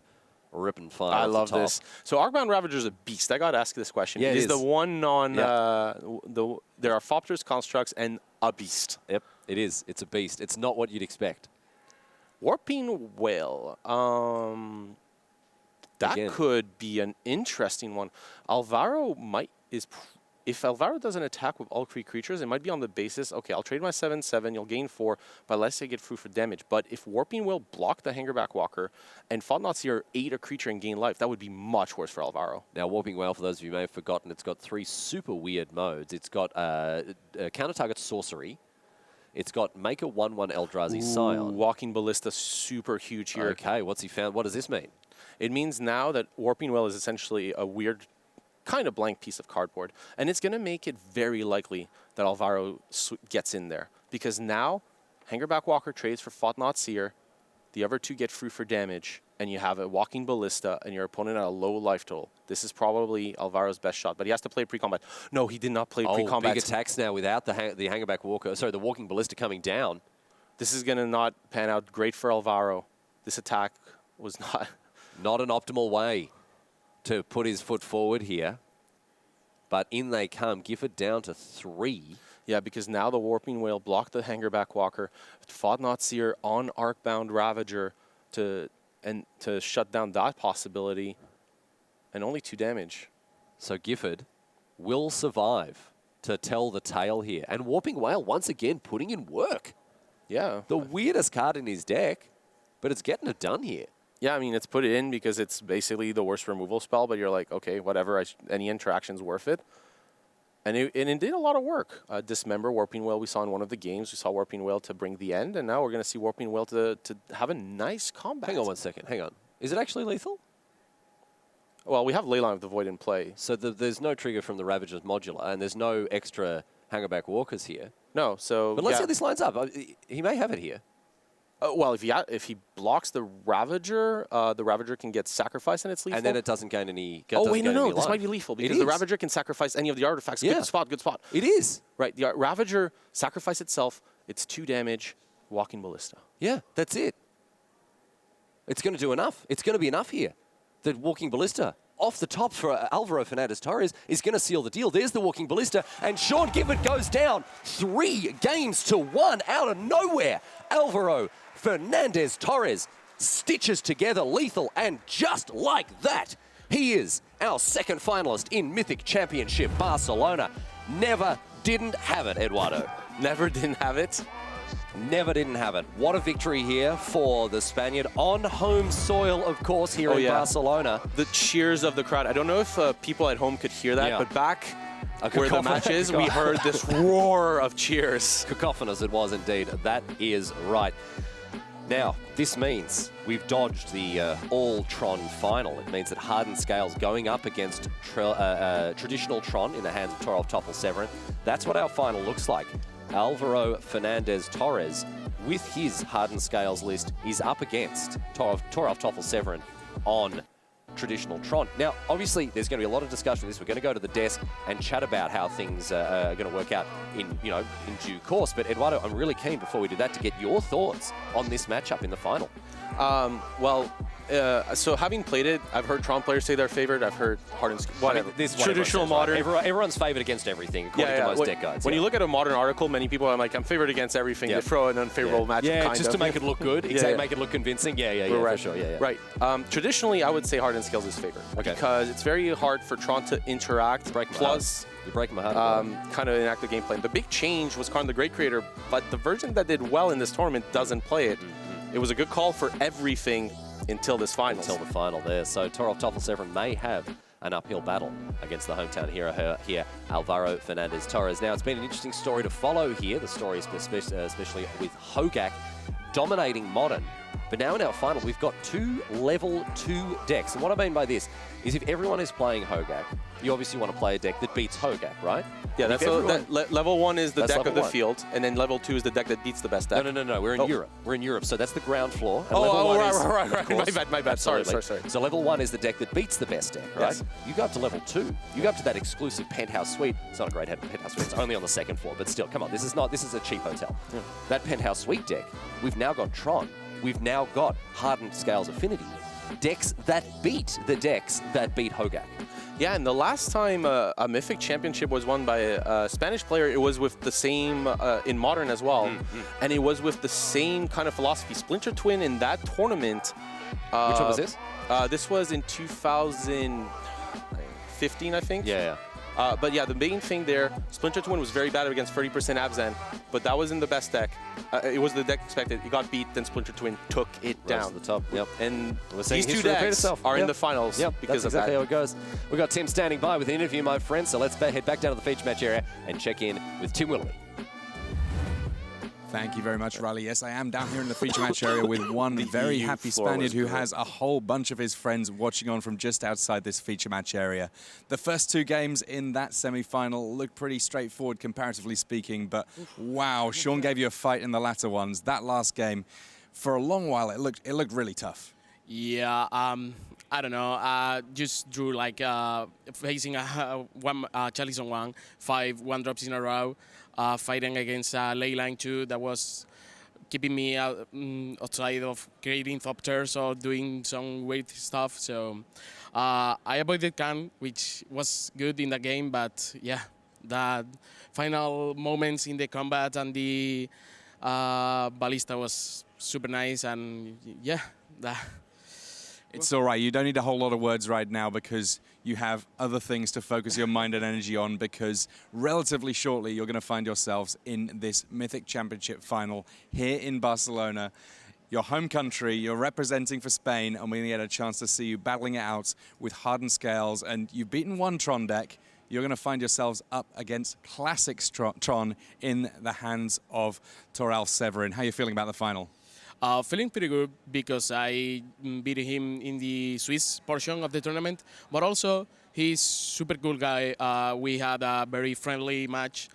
rip and fire. I love this. So Arcbound Ravager is a beast. I got to ask this question. Yeah, it is the one non. There are Thopters, Constructs, and a beast. Yep, it is. It's a beast. It's not what you'd expect. Warping Whale. That could be an interesting one. Alvaro if Alvaro doesn't attack with all 3 creatures, it might be on the basis, okay, I'll trade my 7/7, you'll gain 4, but let's say get through for damage. But if Warping Whale blocked the Hangerback Walker and Thought-Knot-Seer ate a creature and gain life, that would be much worse for Alvaro. Now, Warping Whale, for those of you who may have forgotten, it's got 3 super weird modes. It's got counter-target sorcery. It's got make a 1/1 Eldrazi Scion. Walking Ballista, super huge here. Okay, what's he found? What does this mean? It means now that Warping Whale is essentially a weird, kind of blank piece of cardboard. And it's going to make it very likely that Alvaro gets in there. Because now, Hangerback Walker trades for Thought-Knot-Seer, the other 2 get through for damage, and you have a Walking Ballista, and your opponent at a low life total. This is probably Alvaro's best shot, but he has to play pre-combat. No, he did not play pre-combat. Big attacks now without the Hangerback Walker, sorry, the Walking Ballista coming down. This is going to not pan out great for Alvaro. This attack was not... Not an optimal way to put his foot forward here. But in they come. Gifford down to 3. Yeah, because now the Warping Whale blocked the Hangerback Walker. Thought-Knot-Seer on Arcbound Ravager to shut down that possibility. And only 2 damage. So Gifford will survive to tell the tale here. And Warping Whale once again putting in work. Yeah. The weirdest card in his deck, but it's getting it done here. Yeah, I mean, it's put it in because it's basically the worst removal spell, but you're like, okay, whatever, any interaction's worth it. And it did a lot of work. Dismember, Warping Wail we saw in one of the games. We saw Warping Wail to bring the end, and now we're going to see Warping Wail to have a nice combat. Hang on 1 second. Hang on. Is it actually lethal? Well, we have Leyline of the Void in play. So there's no trigger from the Ravager's modular, and there's no extra Hangerback Walkers here. No, so... But let's see how this lines up. He may have it here. Well, if he blocks the Ravager can get sacrificed and it's lethal. And then it doesn't gain any... Oh, wait, no. This might be lethal because the Ravager can sacrifice any of the artifacts. Yeah. Good spot. It is. Right, the Ravager sacrifice itself. It's 2 damage, Walking Ballista. Yeah, that's it. It's going to do enough. It's going to be enough here. The Walking Ballista off the top for Alvaro Fernandez Torres is going to seal the deal. There's the Walking Ballista, and Sean Gifford goes down 3 games to 1 out of nowhere. Alvaro Fernandez Torres stitches together lethal, and just like that, he is our second finalist in Mythic Championship Barcelona. Never didn't have it, Eduardo. Never didn't have it. Never didn't have it. What a victory here for the Spaniard on home soil, of course, here in Barcelona. The cheers of the crowd. I don't know if people at home could hear that, but back where the match is, we heard this roar of cheers. Cacophonous it was indeed. That is right. Now, this means we've dodged the all-Tron final. It means that Hardened Scales going up against traditional Tron in the hands of Torov Toffel Severin. That's what our final looks like. Alvaro Fernandez Torres, with his Hardened Scales list, is up against Torov Toffel Severin on traditional Tron. Now, obviously, there's going to be a lot of discussion on this. We're going to go to the desk and chat about how things are going to work out in due course. But Eduardo, I'm really keen before we do that to get your thoughts on this matchup in the final. So having played it, I've heard Tron players say their favorite. I've heard Hardened Scales. Whatever. I mean, this is traditional what modern. Right? Everyone's favored against everything, according to most deck guides. When you look at a modern article, many people are like, I'm favored against everything. They throw an unfavorable matchup. Yeah, just to make it look good. Exactly, make it look convincing. Yeah, for sure. Right. Traditionally, I would say Hardened Scales is favored because it's very hard for Tron to interact. Plus, you're breaking my heart. Kind of enact the game plan. The big change was Karn the Great Creator, but the version that did well in this tournament doesn't play it. It was a good call for everything until this final. Until the final there. So Torov Toffel Severin may have an uphill battle against the hometown hero here, Alvaro Fernandez Torres. Now, it's been an interesting story to follow here. The story is especially with Hogak dominating Modern. But now in our final, we've got 2 level 2 decks. And what I mean by this is if everyone is playing Hogak, you obviously want to play a deck that beats Hogak, right? Yeah, that's level 1 is the deck of the field, and then level 2 is the deck that beats the best deck. No. We're in Europe. We're in Europe, so that's the ground floor. And right. My bad. Sorry. So level 1 is the deck that beats the best deck, right? Yes. You go up to level 2. You go up to that exclusive penthouse suite. It's not a great penthouse suite. It's only on the 2nd floor, but still, come on. This is a cheap hotel. Yeah. That penthouse suite deck, we've now got Tron. We've now got Hardened Scales Affinity. Decks that beat the decks that beat Hogak. Yeah, and the last time a Mythic Championship was won by a Spanish player, it was with the same, in Modern as well, and it was with the same kind of philosophy. Splinter Twin in that tournament. Which one was this? This was in 2015, I think. Yeah. But yeah, the main thing there, Splinter Twin was very bad against 30% Abzan, but that was in the best deck. It was the deck expected. It got beat, then Splinter Twin took it down. To the top. Yep. And these 2 decks are in the finals because that's exactly how it goes. We've got Tim standing by with an interview, my friend, so let's head back down to the feature match area and check in with Tim Willoughby. Thank you very much, Raleigh. Yes, I am down here in the feature match area with one very happy Spaniard who has a whole bunch of his friends watching on from just outside this feature match area. The first 2 games in that semi-final looked pretty straightforward, comparatively speaking, but wow, Sean gave you a fight in the latter ones. That last game, for a long while, it looked really tough. Yeah, I don't know. Just drew like facing one Chalice on 1, 5 1-drops in a row. Fighting against Leyline 2 that was keeping me outside of creating Thopters or doing some weird stuff. So I avoided Khan, which was good in the game, but yeah, the final moments in the combat and the Ballista was super nice, and yeah, It's all right. You don't need a whole lot of words right now because you have other things to focus your mind and energy on, because relatively shortly you're going to find yourselves in this Mythic Championship final here in Barcelona. Your home country, you're representing for Spain, and we're going to get a chance to see you battling it out with Hardened Scales. And you've beaten one Tron deck. you're going to find yourselves up against classic Tron in the hands of Toral Severin. How are you feeling about the final? Feeling pretty good because I beat him in the Swiss portion of the tournament, but also he's super cool guy. We had a very friendly match.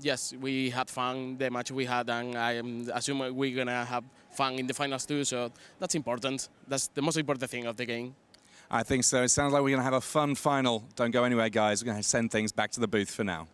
Yes, we had fun the match we had, and I assume we're gonna have fun in the finals too. So that's important. That's the most important thing of the game. I think so. It sounds like we're going to have a fun final. Don't go anywhere, guys. We're going to send things back to the booth for now.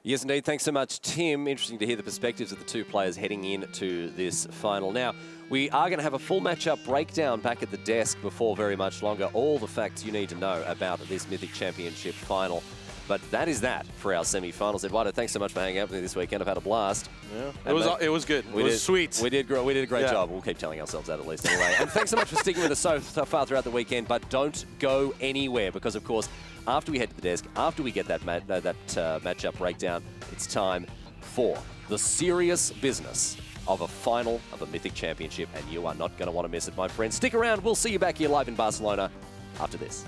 Yes, indeed. Thanks so much, Tim. Interesting to hear the perspectives of the two players heading into this final. Now, we are going to have a full matchup breakdown back at the desk before very much longer. All the facts you need to know about this Mythic Championship final. But that is that for our semi-finals. Eduardo, thanks so much for hanging out with me this weekend. I've had a blast. Yeah, it was good. It was sweet. We did a great job. We'll keep telling ourselves that at least anyway. And thanks so much for sticking with us so far throughout the weekend. But don't go anywhere because, of course, after we head to the desk, after we get that matchup breakdown, it's time for the serious business of a final of a Mythic Championship. And you are not going to want to miss it, my friends. Stick around. We'll see you back here live in Barcelona after this.